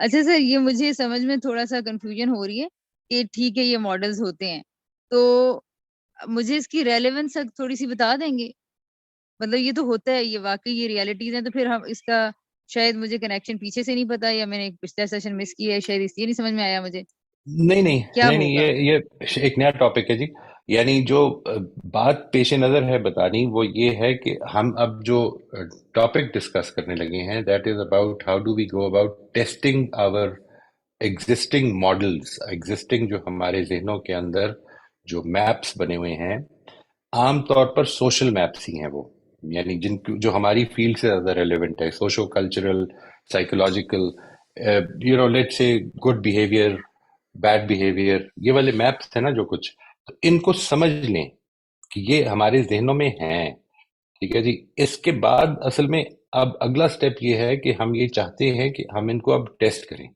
اچھا سر، یہ مجھے سمجھ میں تھوڑا سا کنفیوژن ہو رہی ہے کہ ٹھیک ہے یہ ماڈلز ہوتے ہیں، تو مجھے اس کی ریلیونس تھوڑی سی بتا دیں گے؟ مطلب یہ تو ہوتا ہے، یہ واقعی یہ ریالٹیز ہیں، تو پھر ہم اس کا شاید مجھے کنیکشن پیچھے سے نہیں پتا، یا میں نے پچھلا سیشن مس کیا ہے، شاید اس لیے نہیں سمجھ میں آیا مجھے نہیں نہیں کیا نہیں نہیں، ہوگا. یہ ایک نیا ٹاپک ہے جی. یعنی جو بات پیش نظر ہے بتانی وہ یہ ہے کہ ہم اب جو ٹاپک ڈسکس کرنے لگے ہیں that is about how do we go about testing our existing models, existing جو ہمارے ذہنوں کے اندر جو میپس بنے ہوئے ہیں، عام طور پر سوشل میپس ہی ہیں وہ، یعنی جو ہماری فیلڈ سے زیادہ ریلیونٹ ہے، سوشو کلچرل، سائیکولوجیکل، لیٹ سے گڈ بیہیویئر، بیڈ بیہیویئر، یہ والے میپس ہیں نا جو کچھ، تو ان کو سمجھ لیں کہ یہ ہمارے ذہنوں میں ہیں. ٹھیک ہے جی. اس کے بعد اصل میں اب اگلا سٹیپ یہ ہے کہ ہم یہ چاہتے ہیں کہ ہم ان کو اب ٹیسٹ کریں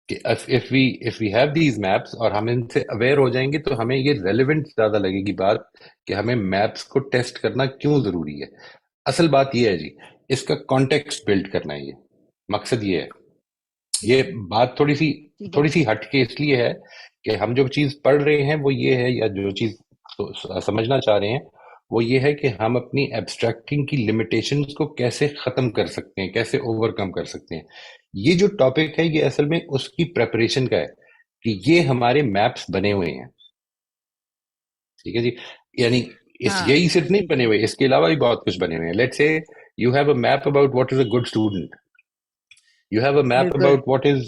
کہ if we have these maps اور ہم ان سے اویئر ہو جائیں گے تو ہمیں یہ ریلیونٹ زیادہ لگے گی بات کہ ہمیں میپس کو ٹیسٹ کرنا کیوں ضروری ہے. اصل بات یہ ہے جی، اس کا کانٹیکسٹ بلڈ کرنا ہے، یہ مقصد یہ ہے. یہ بات ٹھیک ہے. تھوڑی سی ہٹ کے اس لیے ہے کہ ہم جو چیز پڑھ رہے ہیں وہ یہ ہے، یا جو چیز سمجھنا چاہ رہے ہیں وہ یہ ہے کہ ہم اپنی ایبسٹریکٹنگ کی لمیٹیشنز کو کیسے ختم کر سکتے ہیں، کیسے اوور کم کر سکتے ہیں. یہ جو ٹاپک ہے یہ اصل میں اس کی پریپریشن کا ہے کہ یہ ہمارے میپس بنے ہوئے ہیں. ٹھیک ہے جی. یعنی ہاں یہی صرف نہیں ٹھیک ہے. بنے ہوئے، اس کے علاوہ بھی بہت کچھ بنے ہوئے ہیں. Let's say you have a map about what is a good student, you have a map بالکل. about what is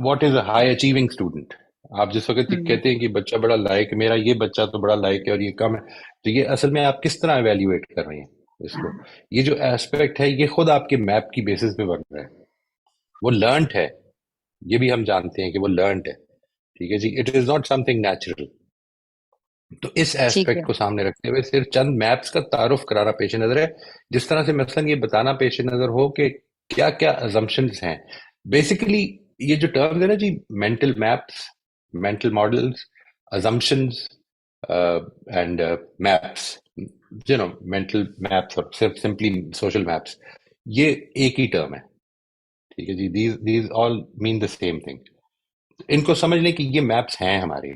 what is a high achieving student. آپ جس وقت کہتے ہیں کہ بچہ بڑا لائق، میرا یہ بچہ تو بڑا لائق ہے اور یہ کم ہے، تو یہ اصل میں آپ کس طرح ایویلیویٹ کر رہے ہیں اس کو. یہ جو ایسپیکٹ ہے یہ خود آپ کے میپ کی بیسس پہ بن رہا ہے، وہ لرنڈ ہے، یہ بھی ہم جانتے ہیں کہ وہ لرنڈ ہے. ٹھیک ہے جی. It is not something natural. تو اس ٹھیک ہے. ایسپیکٹ کو سامنے رکھتے ہوئے صرف چند میپس کا تعارف کرانا پیش نظر ہے، جس طرح سے مثلا یہ بتانا پیش نظر ہو کہ کیا کیا ازمپشنز ہیں. بیسیکلی یہ جو ٹرمز ہے نا جی، mental maps, mental models, assumptions and maps, mental maps اور صرف سمپلی سوشل میپس، یہ ایک ہی ٹرم ہے. ٹھیک ہے جی. These all mean the same thing. ان کو سمجھ لیں کہ یہ میپس ہیں ہمارے،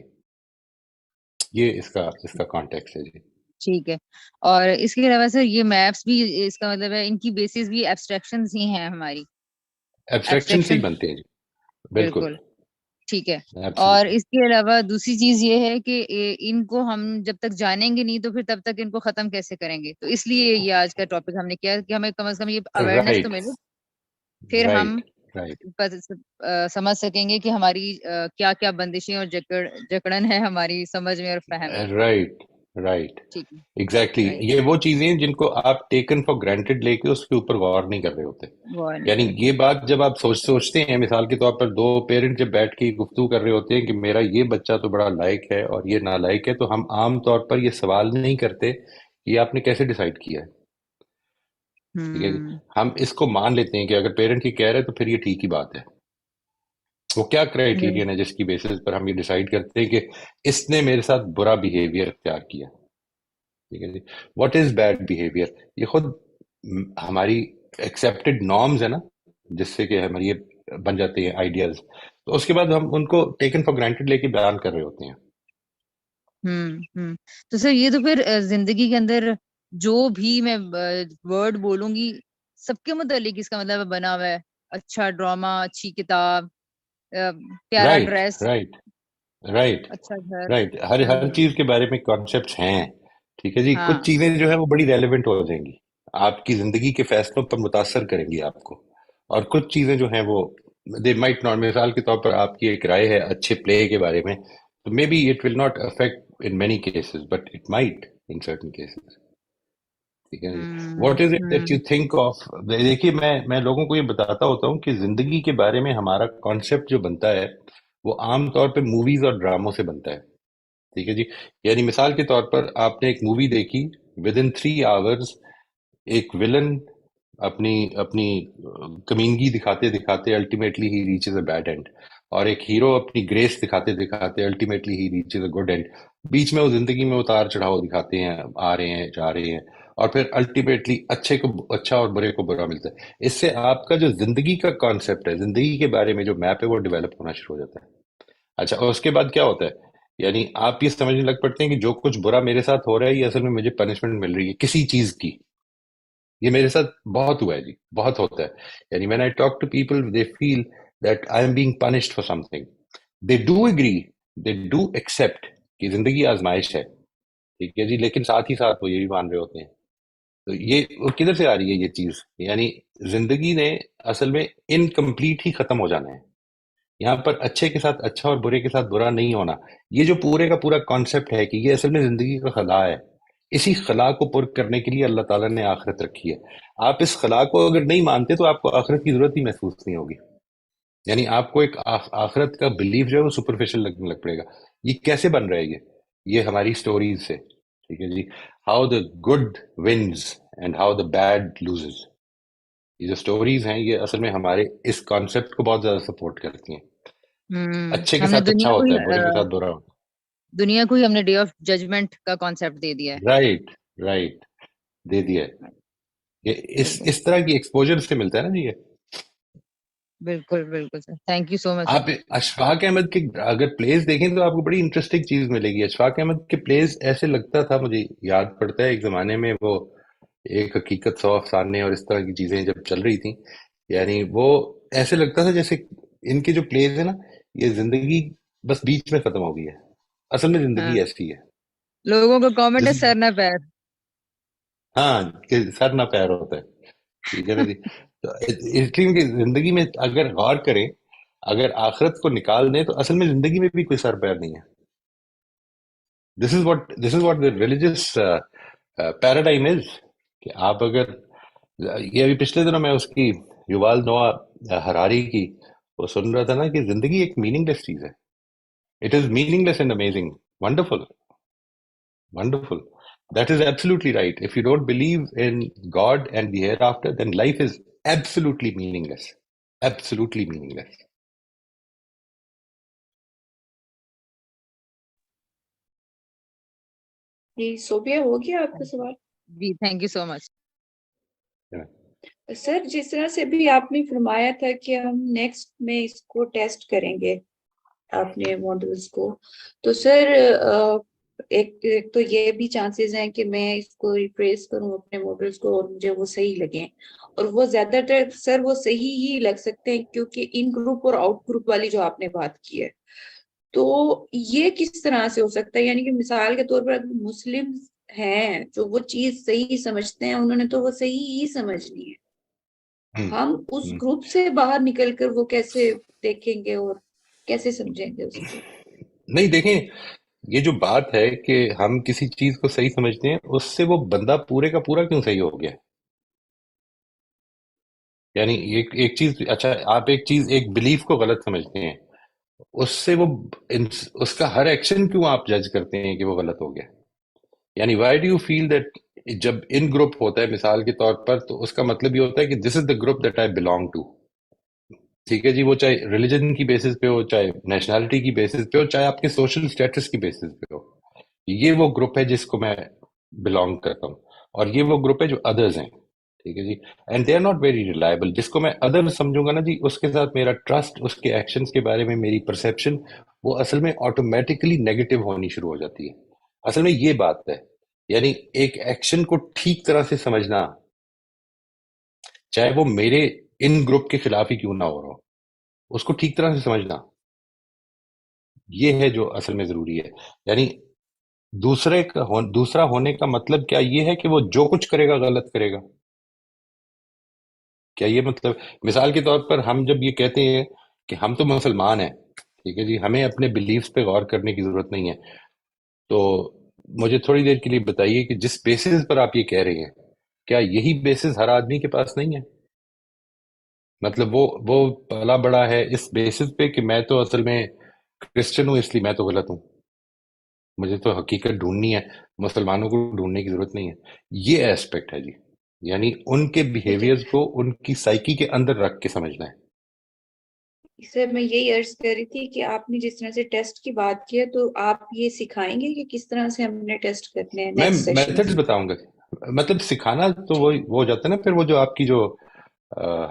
یہ اس کا کانٹیکس ہے جی. ٹھیک ہے. اور اس کے علاوہ سر یہ میپس بھی، اس کا مطلب ہے ان کی بیسس بھی ایبسٹریکشنز ہی ہیں ہماری. ایبسٹریکشن سے ہی ایبسٹریکشن. بنتے ہیں جی. بالکل. بالکل. ٹھیک ہے. اور Absolutely. اس کے علاوہ دوسری چیز یہ ہے کہ ان کو ہم جب تک جانیں گے نہیں تو پھر تب تک ان کو ختم کیسے کریں گے، تو اس لیے یہ آج کا ٹاپک ہم نے کیا کہ ہمیں کم از کم یہ اویئرنیس تو Right, ملے، پھر ہم right, right, سمجھ سکیں گے کہ ہماری کیا کیا بندشیں اور جکڑن ہے ہماری سمجھ میں اور فہم میں. right, right. ٹھیک ہے. Exactly right. یہ وہ چیزیں ہیں جن کو آپ ٹیکن فار گرانٹیڈ لے کے اس کے اوپر غور نہیں کر رہے ہوتے. غور نہیں یعنی کریں گے. یہ بات جب آپ سوچتے ہیں، مثال کے طور پر دو پیرنٹ جب بیٹھ کے گفتگو کر رہے ہوتے ہیں کہ میرا یہ بچہ تو بڑا لائق ہے اور یہ نالائق ہے، تو ہم عام طور پر یہ سوال نہیں کرتے کہ یہ آپ نے کیسے ڈیسائیڈ کیا ہے. ٹھیک ہے جی. ہم اس کو مان لیتے ہیں کہ اگر پیرنٹ ہی کہہ رہے تو پھر یہ ٹھیک ہی بات ہے. وہ کیا کرائیٹیرین ہے جس کی بیسس پر ہم یہ ڈیسائیڈ کرتے ہیں کہ اس نے میرے ساتھ برا بیہیویئر اختیار کیا. ٹھیک ہے جی. What is bad behaviour? یہ خود ہماری ایکسیپٹڈ نارمز ہے نا، جس سے کہ ہماری یہ بن جاتے ہیں آئیڈیاز، تو اس کے بعد ہم ان کو ٹیکن فار گرانٹیڈ لے کے بیان کر رہے ہوتے ہیں. تو سر یہ تو پھر زندگی کے اندر جو بھی میں ورڈ بولوں گی سب کے متعلق اس کا مطلب بنا ہوا ہے. اچھا ڈرامہ، اچھی کتاب، پیارا رائٹ ڈریس، رائٹ رائٹ اچھا گھر. رائٹ. ہر چیز کے بارے میں کانسیپٹس ہیں. ٹھیک ہے جی. کچھ ہاں. چیزیں جو ہے وہ بڑی ریلیونٹ ہو جائیں گی، آپ کی زندگی کے فیصلوں پر متاثر کریں گی آپ کو، اور کچھ چیزیں جو ہیں وہ دے مائٹ ناٹ. مثال کے طور پر آپ کی ایک رائے ہے اچھے پلے کے بارے میں، تو maybe it will not affect in many cases but it might in certain cases. ٹھیک ہے. What is it that you think of? دیکھیے میں لوگوں کو یہ بتاتا ہوتا ہوں کہ زندگی کے بارے میں ہمارا کانسیپٹ جو بنتا ہے وہ عام طور پہ موویز اور ڈراموں سے بنتا ہے. ٹھیک ہے جی. یعنی مثال کے طور پر آپ نے ایک مووی دیکھی، ود ان 3 hours ایک ولن اپنی کمینگی دکھاتے دکھاتے الٹیمیٹلی ہی ریچز اے بیڈ اینڈ، اور ایک ہیرو اپنی گریس دکھاتے دکھاتے الٹیمیٹلی ہی ریچز اے گڈ اینڈ. بیچ میں وہ زندگی میں اتار چڑھاؤ دکھاتے ہیں، آ رہے ہیں جا رہے ہیں، اور پھر الٹیمیٹلی اچھے کو اچھا اور برے کو برا ملتا ہے. اس سے آپ کا جو زندگی کا کانسیپٹ ہے، زندگی کے بارے میں جو میپ ہے، وہ ڈیولپ ہونا شروع ہو جاتا ہے. اچھا، اور اس کے بعد کیا ہوتا ہے، یعنی آپ یہ سمجھنے لگ پڑتے ہیں کہ جو کچھ برا میرے ساتھ ہو رہا ہے، یہ اصل میں مجھے پنشمنٹ مل رہی ہے کسی چیز کی. یہ میرے ساتھ بہت ہوا ہے جی، بہت ہوتا ہے. یعنی when I talk to people, they feel that I am being punished for something. They do agree, they do accept کہ زندگی آزمائش ہے، ٹھیک ہے جی، لیکن ساتھ ہی ساتھ وہ یہ بھی مان رہے ہوتے ہیں. تو یہ وہ کدھر سے آ رہی ہے یہ چیز، یعنی زندگی نے اصل میں انکمپلیٹ ہی ختم ہو جانا ہے. یہاں پر اچھے کے ساتھ اچھا اور برے کے ساتھ برا نہیں ہونا. یہ جو پورے کا پورا کانسیپٹ ہے کہ یہ اصل میں زندگی کا خلا ہے. اسی خلا کو پر کرنے کے لیے اللہ تعالیٰ نے آخرت رکھی ہے. آپ اس خلا کو اگر نہیں مانتے تو آپ کو آخرت کی ضرورت ہی محسوس نہیں ہوگی. یعنی آپ کو ایک آخرت کا بلیف جو ہے وہ سپرفیشل لگنے لگ پڑے گا. یہ کیسے بن رہا ہے یہ ہماری سٹوریز سے، ٹھیک ہے جی. How the good wins and how the bad loses. یہ جو سٹوریز ہیں یہ اصل میں ہمارے اس کانسیپٹ کو بہت زیادہ سپورٹ کرتی ہیں. اچھے کے ہم نے ساتھ اچھا ہوتا ہے، برے کے ساتھ برا ہوتا دنیا کو ہی ہم نے ڈے آف ججمنٹ کا کانسیپٹ دے دیا ہے. ہے. رائٹ رائٹ، دے دیا ہے. یہ بالکل اس طرح کی ایکسپوجر سے ملتا ہے نا جی. یہ بالکل بالکل سر، تھینک یو سو مچ سر. آپ اشفاق احمد کے اگر پلیز دیکھیں تو آپ کو بڑی انٹرسٹنگ چیز ملے گی. اشفاق احمد کے پلیز ایسے لگتا تھا، مجھے یاد پڑتا ہے ایک زمانے میں وہ ایک حقیقت 100 افسانے اور اس طرح کی چیزیں جب چل رہی تھیں، یعنی وہ ایسے لگتا تھا جیسے ان کے جو پلیز ہیں نا، یہ زندگی بس بیچ میں ختم ہو گئی ہے. اصل میں ہاں، زندگی ایسی ہے. لوگوں کو کامنٹ ہے This is- سر نہ پیر. ہاں، کہ سر نہ پیر ہوتا ہے، ٹھیک ہے نا جی. تو اس لیے کہ زندگی میں اگر غور کریں، اگر آخرت کو نکال دیں تو اصل میں زندگی میں بھی کوئی سر پیر نہیں ہے. This is what the religious paradigm is. کہ آپ اگر یہ ابھی پچھلے دنوں میں اس کی یووال نوآ ہراری کی وہ سن رہا تھا نا کہ زندگی ایک میننگ لیس چیز ہے. It is meaning less and amazing, wonderful wonderful. That is absolutely right. If you don't believe in God and the hereafter, then life is absolutely meaningless. Absolutely meaningless. جی صوبیہ، ہو گیا آپ کا سوال؟ جی thank you so much. Yeah. Sir جس طرح سے بھی آپ نے فرمایا تھا کہ ہم نیکسٹ میں اس کو ٹیسٹ کریں گے اپنے ماڈلز کو، تو سر ایک تو یہ بھی چانسز ہیں کہ میں اس کو ریپریس کروں اپنے ماڈلز کو اور مجھے وہ صحیح لگیں، اور وہ زیادہ تر سر وہ صحیح ہی لگ سکتے ہیں کیونکہ ان گروپ اور آؤٹ گروپ والی جو آپ نے بات کی ہے. تو یہ کس طرح سے ہو سکتا ہے؟ یعنی کہ مثال کے طور پر اگر مسلم ہیں جو وہ چیز صحیح سمجھتے ہیں، انہوں نے تو وہ صحیح ہی سمجھنی ہے. ہم اس گروپ سے باہر نکل کر وہ کیسے دیکھیں گے اور کیسے سمجھیں گے اس کو؟ نہیں دیکھیں، یہ جو بات ہے کہ ہم کسی چیز کو صحیح سمجھتے ہیں، اس سے وہ بندہ پورے کا پورا کیوں صحیح ہو گیا؟ یعنی ایک چیز، اچھا آپ ایک چیز ایک بلیف کو غلط سمجھتے ہیں، اس سے وہ اس کا ہر ایکشن کیوں آپ جج کرتے ہیں کہ وہ غلط ہو گیا؟ یعنی why do you feel that جب ان گروپ ہوتا ہے مثال کے طور پر، تو اس کا مطلب یہ ہوتا ہے کہ this is the group that I belong to. ٹھیک ہے جی، وہ چاہے ریلیجن کی بیسس پہ ہو، چاہے نیشنلٹی کی بیسس پہ ہو، چاہے آپ کے سوشل اسٹیٹس کی بیسس پہ ہو، یہ وہ گروپ ہے جس کو میں بلونگ کرتا ہوں. اور یہ وہ گروپ ہے جو ادرز ہیں، ٹھیک ہے جی. And they are not very reliable. جس کو میں ادر سمجھوں گا نا جی، اس کے ساتھ میرا ٹرسٹ، اس کے ایکشنز کے بارے میں میری پرسیپشن، وہ اصل میں آٹومیٹکلی نیگیٹو ہونی شروع ہو جاتی ہے. اصل میں یہ بات ہے. یعنی ایک ایکشن کو ٹھیک طرح سے سمجھنا، چاہے وہ میرے ان گروپ کے خلاف ہی کیوں نہ ہو رہا ہو، اس کو ٹھیک طرح سے سمجھنا، یہ ہے جو اصل میں ضروری ہے. یعنی دوسرا ہونے کا مطلب کیا یہ ہے کہ وہ جو کچھ کرے گا غلط کرے گا؟ کیا یہ مطلب؟ مثال کے طور پر ہم جب یہ کہتے ہیں کہ ہم تو مسلمان ہیں، ٹھیک ہے جی، ہمیں اپنے بلیفز پہ غور کرنے کی ضرورت نہیں ہے، تو مجھے تھوڑی دیر کے لیے بتائیے کہ جس بیسس پر آپ یہ کہہ رہے ہیں، کیا یہی بیسس ہر آدمی کے پاس نہیں ہے؟ مطلب وہ پلا بڑا ہے اس بیسس پہ کہ میں تو اصل میں کرسچن ہوں، اس لیے میں تو غلط ہوں، مجھے تو حقیقت ڈھونڈنی ہے، مسلمانوں کو ڈھونڈنے کی ضرورت نہیں ہے. یہ ایسپیکٹ ہے جی. یعنی ان کے بیہیویئرز کو ان کی سائیکی کے اندر رکھ کے سمجھنا ہے. سر میں یہی عرض کر رہی تھی کہ آپ نے جس طرح سے ٹیسٹ کی بات کی ہے، تو آپ یہ سکھائیں گے کہ کس طرح سے ہم نے ٹیسٹ کرنے ہیں میں نیکسٹ سیشن میتھڈز بتاؤں گا، مطلب سکھانا تو وہ ہو جاتا ہے نا. پھر وہ جو آپ کی جو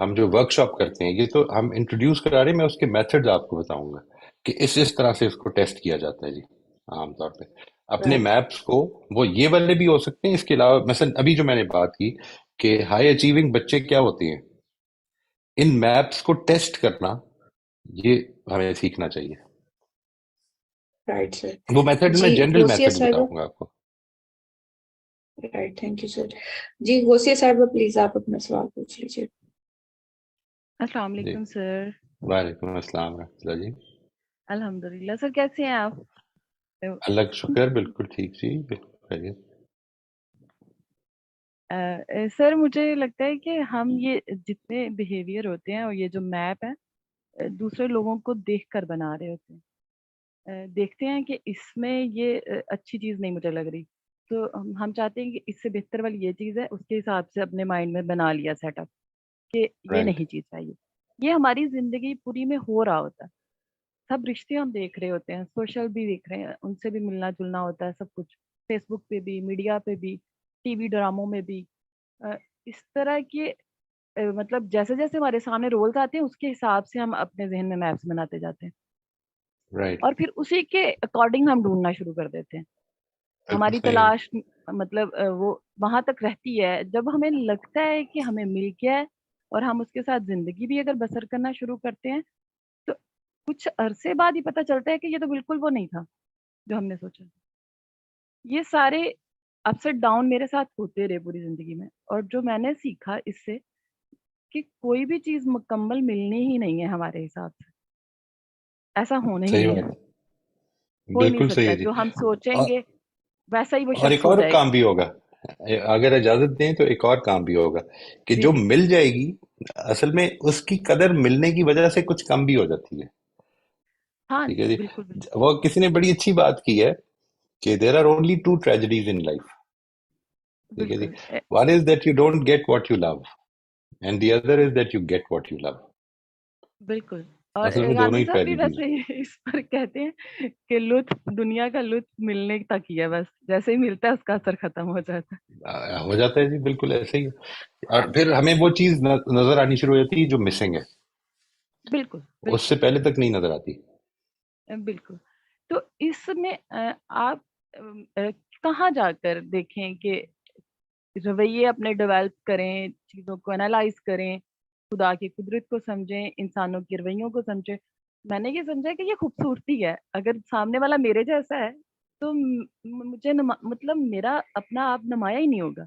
ہم جو ورک شاپ کرتے ہیں یہ تو ہم انٹروڈیوس کرا رہے ہیں. میں اس کے میتھڈز آپ کو بتاؤں گا کہ اس طرح سے اس کو ٹیسٹ کیا جاتا ہے جی. عام طور پہ اپنے رائٹ میپس کو وہ یہ والے بھی ہو سکتے ہیں. اس کے علاوہ مثلا ابھی جو میں نے بات کی کہ ہائی اچیونگ بچے کیا ہوتے ہیں, ان میپس کو ٹیسٹ کرنا یہ ہمیں سیکھنا چاہیے. Right sir. وہ میتھڈ میں جی جنرل غوثیہ میتھڈ صاحبہ. بتاؤں گا آپ کو. Right, thank you sir. جی غوثیہ صاحبہ پلیز آپ اپنا سوال پوچھ لیجیے. السلام جی علیکم سر. وعلیکم السلام ورحمۃ اللہ جی. الحمدللہ سر, کیسے ہیں آپ؟ اللہ کا شکر, بالکل ٹھیک جی, بالکل خیریت. سر مجھے لگتا ہے کہ ہم یہ جتنے بیہیویئر ہوتے ہیں اور یہ جو میپ ہے دوسرے لوگوں کو دیکھ کر بنا رہے ہوتے ہیں. دیکھتے ہیں کہ اس میں یہ اچھی چیز نہیں مجھے لگ رہی, تو ہم چاہتے ہیں کہ اس سے بہتر والی یہ چیز ہے, اس کے حساب سے اپنے مائنڈ میں بنا لیا سیٹ اپ کہ یہ رائٹ نہیں چیز چاہیے. یہ ہماری زندگی پوری میں ہو رہا ہوتا ہے. سب رشتے ہم دیکھ رہے ہوتے ہیں, سوشل بھی دیکھ رہے ہیں, ان سے بھی ملنا جلنا ہوتا ہے, سب کچھ فیس بک پہ بھی, میڈیا پہ بھی, ٹی وی ڈراموں میں بھی. اس طرح کے مطلب جیسے جیسے ہمارے سامنے رولز آتے ہیں اس کے حساب سے ہم اپنے ذہن میں میپس بناتے جاتے ہیں, رائٹ, اور پھر اسی کے اکارڈنگ ہم ڈھونڈنا شروع کر دیتے ہیں. بالکل ہماری صحیح ہے. تلاش مطلب وہ وہاں تک رہتی ہے جب ہمیں لگتا ہے کہ ہمیں مل گیا ہے, اور ہم اس کے ساتھ زندگی بھی اگر بسر کرنا شروع کرتے ہیں تو کچھ عرصے بعد ہی پتہ چلتا ہے کہ یہ تو بالکل وہ نہیں تھا جو ہم نے سوچا. یہ سارے اپس اینڈ ڈاؤن میرے ساتھ ہوتے رہے پوری زندگی میں, اور جو میں نے سیکھا اس سے کہ کوئی بھی چیز مکمل ملنی ہی نہیں ہے ہمارے حساب سے, ایسا ہونا ہی صحیح نہیں ہے, بات ہے, ہو ہی نہیں بالکل صحیح سکتا. ہے جی. جو ہم سوچیں اور گے ویسا ہی وہ اور شخص ایک ہو اور جائے گا. کام بھی ہوگا, اگر اجازت دیں تو ایک اور کام بھی ہوگا کہ جی جو جی مل جائے گی اصل میں اس کی قدر ملنے کی وجہ سے کچھ کم بھی ہو جاتی ہے. ہاں ٹھیک ہے جی. بالکل بالکل وہ کسی نے بڑی اچھی بات کی ہے کہ there are only two tragedies in life. ٹھیک ہے جی. بالکل one is that you don't get what you love, and the other is that you get what you love. بالکل. اور اصل میں دونوں گاندھی ہی صاحب بھی ٹریجڈیز ویسے ہی اس پر کہتے ہیں کہ لطف دنیا کا لطف ملنے تک ہی ہے, بس جیسے ہی ملتا ہے اس کا اثر ختم ہو جاتا ہے. ہو جاتا ہے جی, بالکل ایسے ہی. اور پھر ہمیں وہ چیز نظر آنی شروع ہو جاتی ہے جو مسنگ ہے, بالکل اس بالکل سے پہلے تک نہیں نظر آتی. بالکل. تو اس میں آپ کہاں جا کر دیکھیں کہ رویے اپنے ڈیولپ کریں, چیزوں کو انالائز کریں, خدا کی قدرت کو سمجھیں, انسانوں کے رویوں کو سمجھیں. میں نے یہ سمجھا کہ یہ خوبصورتی ہے. اگر سامنے والا میرے جیسا ہے تو مجھے مطلب میرا اپنا آپ نمایاں ہی نہیں ہوگا,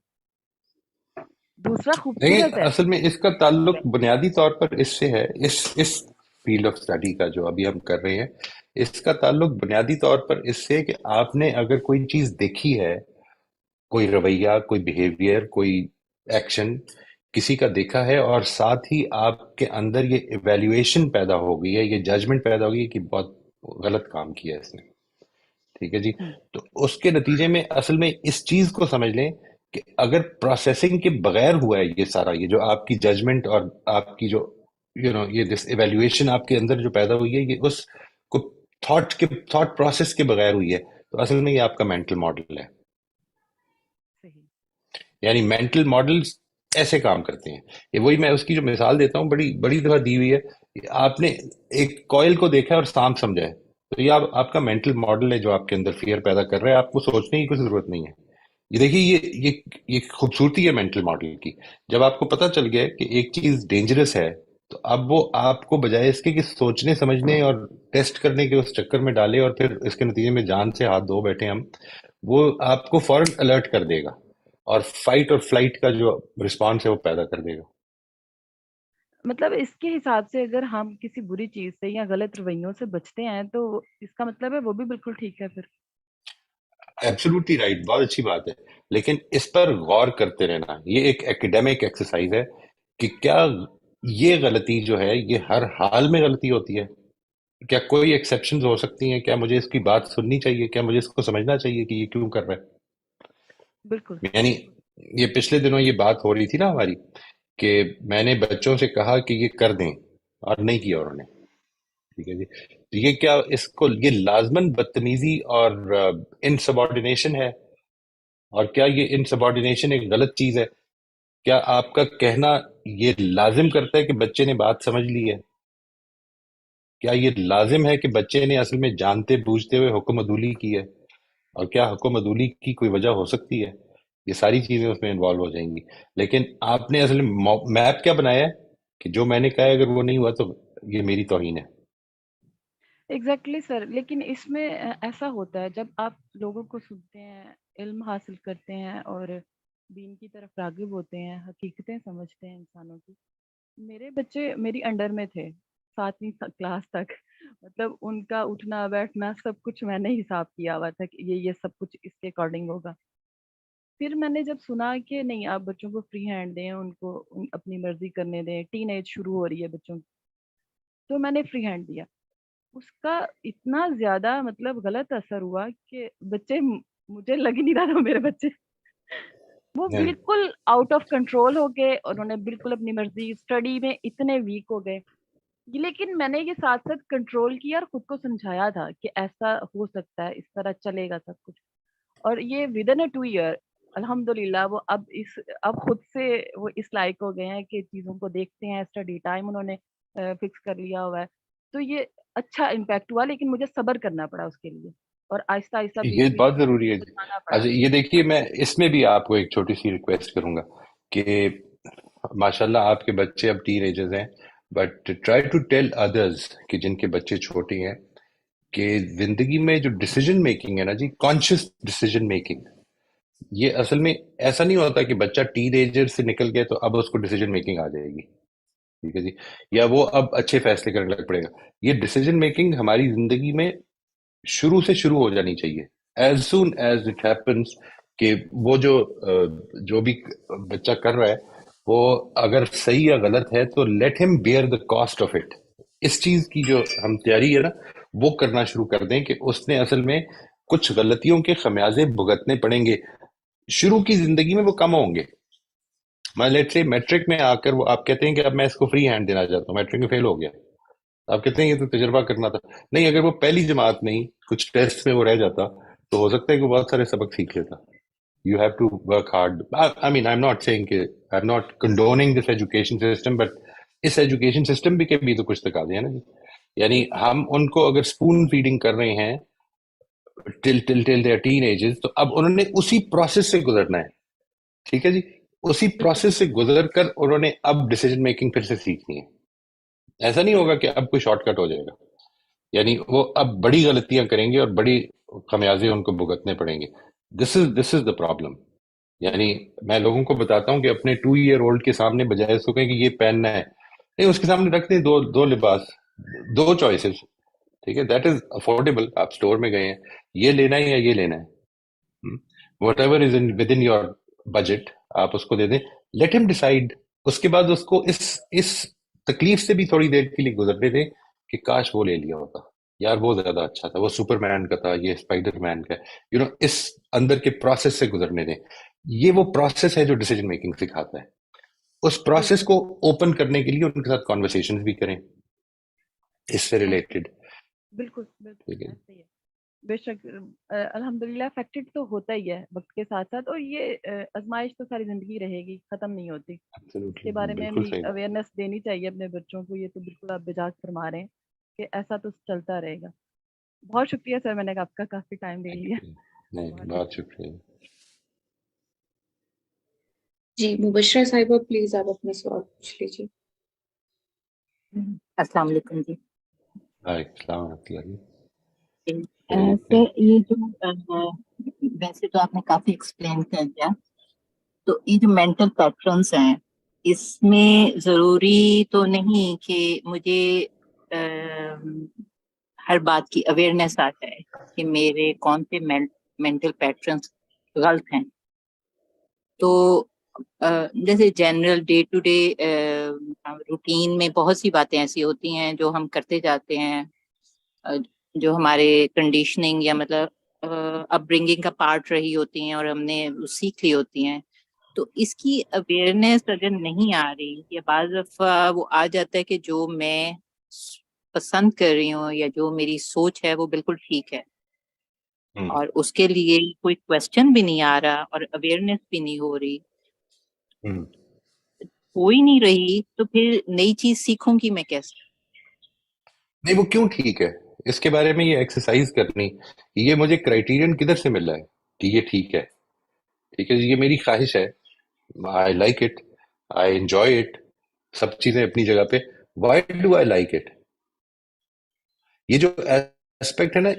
دوسرا لیکن خوبصورت ہے. اصل میں اس کا تعلق بنیادی طور پر اس سے ہے, اس فیلڈ آف اسٹڈی کا جو ابھی ہم کر رہے ہیں, اس کا تعلق بنیادی طور پر اس سے کہ آپ نے اگر کوئی چیز دیکھی ہے, کوئی رویہ, کوئی بیہیویئر, کوئی ایکشن کسی کا دیکھا ہے, اور ساتھ ہی آپ کے اندر یہ ایویلیویشن پیدا ہو گئی ہے, یہ ججمنٹ پیدا ہو گئی ہے کہ بہت غلط کام کیا ہے اس نے. ٹھیک ہے جی. ہوں، تو اس کے نتیجے میں اصل میں اس چیز کو سمجھ لیں کہ اگر پروسیسنگ کے بغیر ہوا ہے یہ سارا, یہ جو آپ کی ججمنٹ اور آپ کی جو یہ دس ایویلیویشن آپ کے اندر جو پیدا ہوئی ہے, یہ اس کو تھاٹ پروسیس کے بغیر ہوئی ہے, تو اصل میں یہ آپ کا مینٹل ماڈل ہے. صحیح. یعنی مینٹل ماڈلز ایسے کام کرتے ہیں. یہ وہی میں اس کی جو مثال دیتا ہوں, بڑی بڑی دفعہ دی ہوئی ہے. آپ نے ایک کوئل کو دیکھا ہے اور سانپ سمجھا ہے, تو یہ آپ کا مینٹل ماڈل ہے جو آپ کے اندر فیئر پیدا کر رہا ہے. آپ کو سوچنے کی کوئی ضرورت نہیں ہے. یہ دیکھیے, یہ خوبصورتی ہے مینٹل ماڈل کی. جب آپ کو پتہ چل گیا کہ ایک چیز ڈینجرس ہے, تو اب وہ آپ کو بجائے اس کے کہ سوچنے سمجھنے اور ٹیسٹ کرنے کے اس چکر میں ڈالے اور پھر اس کے نتیجے میں جان سے ہاتھ دھو بیٹھے ہم, وہ آپ کو فوراً الرٹ کر دے گا اور فائٹ اور فلائٹ کا جو رسپانس ہے وہ پیدا کر دے گا. مطلب اس کے حساب سے اگر ہم کسی بری چیز سے یا غلط رویوں سے بچتے ہیں تو اس کا مطلب ہے وہ بھی بالکل ٹھیک ہے پھر. ایبسولوٹلی رائٹ, بہت اچھی بات ہے. لیکن اس پر غور کرتے رہنا, یہ ایک ایکڈیمک ایکسرسائز ہے کہ کیا یہ غلطی جو ہے یہ ہر حال میں غلطی ہوتی ہے, کیا کوئی ایکسیپشنز ہو سکتی ہیں, کیا مجھے اس کی بات سننی چاہیے, کیا مجھے اس کو سمجھنا چاہیے کہ یہ کیوں کر رہا ہے. بالکل یعنی یہ پچھلے دنوں یہ بات ہو رہی تھی نا ہماری, کہ میں نے بچوں سے کہا کہ یہ کر دیں اور نہیں کیا انہوں نے. ٹھیک ہے جی. تو یہ کیا اس کو یہ لازماً بدتمیزی اور انسبارڈینیشن ہے, اور کیا یہ انسبارڈینیشن ایک غلط چیز ہے؟ کیا آپ کا کہنا یہ لازم کرتا ہے کہ بچے نے بات سمجھ لی ہے؟ کیا یہ لازم ہے کہ بچے نے اصل میں جانتے بوجھتے ہوئے حکم عدولی کی ہے؟ اور کیا حکم عدولی کی کوئی وجہ ہو سکتی ہے؟ یہ ساری چیزیں اس میں انوالو ہو جائیں گی. لیکن آپ نے اصل میں میپ کیا بنایا ہے کہ جو میں نے کہا ہے اگر وہ نہیں ہوا تو یہ میری توہین ہے. ایگزیکٹلی سر، لیکن اس میں ایسا ہوتا ہے جب آپ لوگوں کو سنتے ہیں، علم حاصل کرتے ہیں اور دین کی طرف راغب ہوتے ہیں، حقیقتیں سمجھتے ہیں انسانوں کی. میرے بچے میری انڈر میں تھے 7ویں کلاس تک، مطلب ان کا اٹھنا بیٹھنا سب کچھ میں نے حساب کیا ہوا تھا کہ یہ سب کچھ اس کے اکارڈنگ ہوگا. پھر میں نے جب سنا کہ نہیں، آپ بچوں کو فری ہینڈ دیں، ان کو اپنی مرضی کرنے دیں، ٹین ایج شروع ہو رہی ہے بچوں کی، تو میں نے فری ہینڈ دیا. اس کا اتنا زیادہ مطلب غلط اثر ہوا کہ بچے مجھے لگ ہی نہیں رہا تھا میرے بچے وہ بالکل آؤٹ آف کنٹرول ہو گئے، انہوں نے بالکل اپنی مرضی، اسٹڈی میں اتنے ویک ہو گئے. لیکن میں نے یہ ساتھ ساتھ کنٹرول کیا اور خود کو سمجھایا تھا کہ ایسا ہو سکتا ہے، اس طرح چلے گا سب کچھ. اور یہ ود ان 2 ایئر الحمدللہ وہ اب خود سے وہ اس لائق ہو گئے ہیں کہ چیزوں کو دیکھتے ہیں، اسٹڈی ٹائم انہوں نے فکس کر لیا ہوا ہے. تو یہ اچھا امپیکٹ ہوا، لیکن مجھے صبر کرنا پڑا اس کے لیے، اور آہستہ آہستہ بیچ یہ بیچ بہت ضروری ہے. بتانا پڑا. اچھا یہ دیکھیے، میں اس میں بھی آپ کو ایک چھوٹی سی ریکویسٹ کروں گا کہ ماشاءاللہ آپ کے بچے اب ٹین ایجرز ہیں، but try to tell others کہ جن کے بچے چھوٹے ہیں کہ زندگی میں جو ڈیسیجن میکنگ ہے نا جی، کانشیس ڈیسیجن میکنگ، یہ اصل میں ایسا نہیں ہوتا کہ بچہ ٹین ایجر سے نکل گیا تو اب اس کو ڈیسیجن میکنگ آ جائے گی، ٹھیک ہے جی، یا وہ اب اچھے فیصلے کرنے لگ پڑے گا. یہ ڈیسیجن میکنگ ہماری زندگی میں شروع سے شروع ہو جانی چاہیے. As soon as it happens کہ وہ جو بھی بچہ کر رہا ہے وہ اگر صحیح یا غلط ہے تو لیٹ ہم bear the cost of it. اس چیز کی جو ہم تیاری ہے نا وہ کرنا شروع کر دیں کہ اس نے اصل میں کچھ غلطیوں کے خمیازے بھگتنے پڑیں گے. شروع کی زندگی میں وہ کم ہوں گے. میں لیٹ سے میٹرک میں آ کر وہ آپ کہتے ہیں کہ اب میں اس کو فری ہینڈ دینا چاہتا ہوں، میٹرک میں فیل ہو گیا، آپ کہتے ہیں یہ تو تجربہ کرنا تھا. نہیں، اگر وہ پہلی جماعت میں ہی کچھ ٹیسٹ میں وہ رہ جاتا تو ہو سکتا ہے کہ وہ بہت سارے سبق سیکھ لیتا. You have to work hard. I mean I am not saying کہ I am not condoning this education system, but اس ایجوکیشن سسٹم بھی کے بھی تو کچھ تقاضے ہیں نا جی. یعنی ہم ان کو اگر اسپون فیڈنگ کر رہے ہیں ٹل دے ٹین ایجز، تو اب انہوں نے اسی پروسیس سے گزرنا ہے، ٹھیک ہے جی. اسی پروسیس سے گزر کر انہوں نے اب ڈیسیجن میکنگ پھر سے سیکھنی ہے. ایسا نہیں ہوگا کہ اب کوئی شارٹ کٹ ہو جائے گا. یعنی وہ اب بڑی غلطیاں کریں گے اور بڑی خمیازے ان کو بھگتنے پڑیں گے. دس از دا پرابلم. یعنی میں لوگوں کو بتاتا ہوں کہ اپنے 2 ایئر اولڈ کے سامنے بجائے اس کو کہیں کہ یہ پہننا ہے، نہیں، اس کے سامنے رکھ دیں دو لباس، 2 چوائسیز، ٹھیک ہے، دیٹ از افورڈیبل. آپ اسٹور میں گئے ہیں، یہ لینا ہے یا یہ لینا ہے، what ever is with in your budget آپ اس کو دے دیں. لیٹ ہم ڈیسائیڈ. اس کے بعد اس کو اس تکلیف سے بھی تھوڑی دیر کے لیے گزرنے دیں کہ کاش وہ لے لیا ہوتا، یار وہ زیادہ اچھا تھا، وہ سپر مین کا تھا، یہ اسپائڈر مین کا. اس اندر کے پروسیس سے گزرنے دیں. یہ وہ پروسیس ہے جو ڈیسیجن میکنگ سکھاتا ہے. اس پروسیس کو اوپن کرنے کے لیے ان کے ساتھ کانورسیشن بھی کریں اس سے ریلیٹڈ. بالکل ایسے ہی ہے. بے شک الحمدللہ افیکٹڈ تو ہوتا ہی ہے وقت کے ساتھ ساتھ، اور یہ آزمائش تو ساری زندگی رہے گی، ختم نہیں ہوتی. اس کے بارے میں بھی اویئرنیس دینی چاہیے اپنے بچوں کو. یہ تو بالکل آپ بجا فرما رہے ہیں کہ ایسا تو چلتا رہے گا. بہت شکریہ سر، میں نے آپ کا کافی ٹائم لے لیا. بہت شکریہ. جی مبشرہ صاحبہ پلیز آپ اپنا سوال پوچھ لیجیے. السلام علیکم جی. السلام علیکم. سر یہ جو ویسے تو آپ نے کافی ایکسپلین کر دیا، تو یہ جو مینٹل پیٹرنس ہیں اس میں ضروری تو نہیں کہ مجھے ہر بات کی اویئرنیس آ جائے کہ میرے کون سے مینٹل پیٹرنس غلط ہیں. تو جیسے general day to day routine میں بہت سی باتیں ایسی ہوتی ہیں جو ہم کرتے جاتے ہیں، جو ہمارے کنڈیشننگ یا مطلب اپ برنگنگ کا پارٹ رہی ہوتی ہیں اور ہم نے سیکھ لی ہوتی ہیں. تو اس کی اویئرنیس اگر نہیں آ رہی یا بعض دفعہ وہ آ جاتا ہے کہ جو میں پسند کر رہی ہوں یا جو میری سوچ ہے وہ بالکل ٹھیک ہے، اور اس کے لیے کوئی کوشچن بھی نہیں آ رہا اور اویئرنیس بھی نہیں ہو رہی, ہو ہی نہیں رہی, تو پھر نئی چیز سیکھوں گی میں کیسے؟ نہیں وہ کیوں ٹھیک ہے, اس کے بارے میں یہ ایکسرسائز کرنی, یہ مجھے کرائٹیرین کدھر سے مل رہا ہے کہ یہ ٹھیک ہے, ٹھیک ہے یہ میری خواہش ہے, I like it, I enjoy it, سب چیزیں اپنی جگہ پہ, why do I like it, یہ جو ایسپیکٹ ہے نا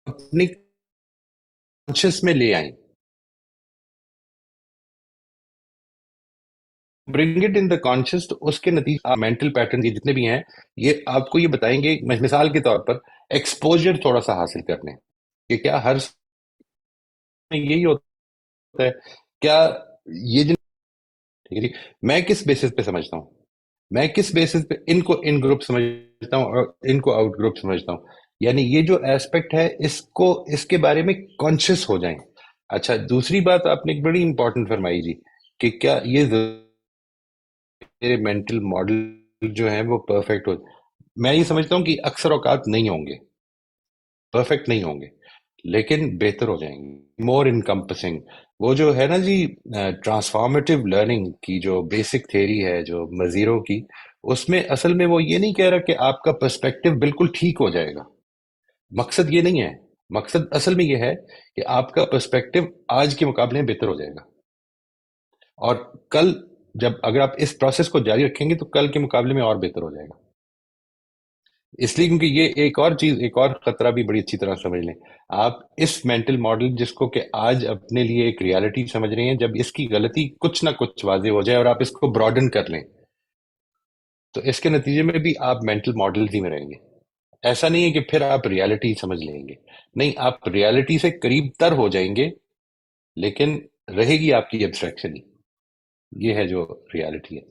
اپنی کانشیس میں لے آئیں, bring it in the conscious, تو اس کے نتیجے مینٹل پیٹرن یہ جتنے بھی ہیں یہ آپ کو یہ بتائیں گے, مثال کے طور پر ایکسپوجر تھوڑا سا حاصل کرنے کہ کیا ہر میں یہی ہوتا ہے, کیا یہ جن ٹھیک ہے جی, میں کس بیسس پہ سمجھتا ہوں, میں کس بیسس پہ ان کو ان گروپ سمجھتا ہوں اور ان کو آؤٹ گروپ سمجھتا ہوں, یعنی یہ جو ایسپیکٹ ہے اس کے بارے میں کانشیس ہو جائیں. اچھا دوسری بات آپ نے ایک بڑی امپورٹنٹ فرمائی جی کہ کیا یہ مینٹل ماڈل جو ہیں وہ پرفیکٹ ہو, میں یہ سمجھتا ہوں کہ اکثر اوقات نہیں ہوں گے, پرفیکٹ نہیں ہوں گے, لیکن بہتر ہو جائیں گے, مور انکمپسنگ. وہ جو ہے نا جی ٹرانسفارمیٹیو لرننگ کی جو بیسک تھیری ہے جو مزیرو کی, اس میں اصل میں وہ یہ نہیں کہہ رہا کہ آپ کا پرسپیکٹو بالکل ٹھیک ہو جائے گا, مقصد یہ نہیں ہے, مقصد اصل میں یہ ہے کہ آپ کا پرسپیکٹو آج کے مقابلے میں بہتر ہو جائے گا, اور کل جب اگر آپ اس پروسیس کو جاری رکھیں گے تو کل کے مقابلے میں اور بہتر ہو جائے گا. اس لیے کیونکہ یہ ایک اور چیز, ایک اور خطرہ بھی بڑی اچھی طرح سمجھ لیں آپ, اس مینٹل ماڈل جس کو کہ آج اپنے لیے ایک ریالٹی سمجھ رہے ہیں, جب اس کی غلطی کچھ نہ کچھ واضح ہو جائے اور آپ اس کو براڈن کر لیں تو اس کے نتیجے میں بھی آپ مینٹل ماڈل ہی میں رہیں گے. ایسا نہیں ہے کہ پھر آپ ریالٹی سمجھ لیں گے, نہیں, آپ ریالٹی سے قریب تر ہو جائیں گے لیکن رہے گی آپ کی ایبسٹریکشن ہی. یہ ہے جو ریالٹی ہے.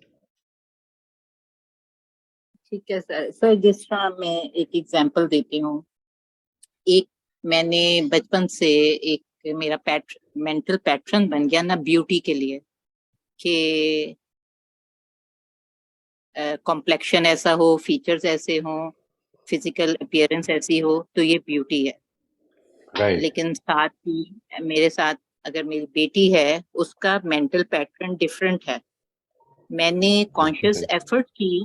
ٹھیک ہے سر. سر جس طرح میں ایک ایگزامپل دیتی ہوں, ایک میں نے بچپن سے ایک میرا مینٹل پیٹرن بن گیا نا بیوٹی کے لیے کہ کمپلیکشن ایسا ہو, فیچرز ایسے ہوں, فزیکل اپیئرنس ایسی ہو تو یہ بیوٹی ہے. Right. لیکن ساتھ ہی میرے ساتھ اگر میری بیٹی ہے اس کا مینٹل پیٹرن ڈفرینٹ ہے. میں نے کانشیس ایفرٹ کی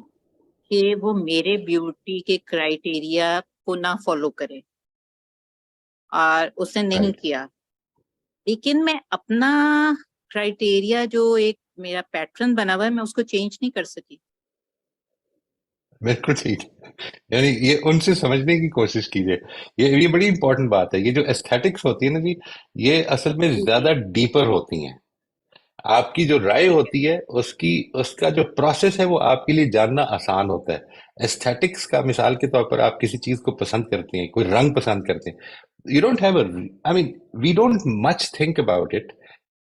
کہ وہ میرے بیوٹی کے کرائیٹیریا کو نہ فالو کرے, اور اس نے نہیں Right. کیا, لیکن میں اپنا کرائیٹیریا جو ایک میرا پیٹرن بنا ہوا ہے میں اس کو چینج نہیں کر سکی. بالکل ٹھیک, یعنی یہ ان سے سمجھنے کی کوشش کیجیے, یہ بڑی امپورٹنٹ بات ہے. یہ جو ایستھیٹکس ہوتی ہے نا جی, یہ اصل میں زیادہ ڈیپر ہوتی ہیں. آپ کی جو رائے ہوتی ہے اس کا جو پروسیس ہے وہ آپ کے لیے جاننا آسان ہوتا ہے. ایستھیٹکس کا مثال کے طور پر آپ کسی چیز کو پسند کرتے ہیں, کوئی رنگ پسند کرتے ہیں, you don't have I mean we don't much think about it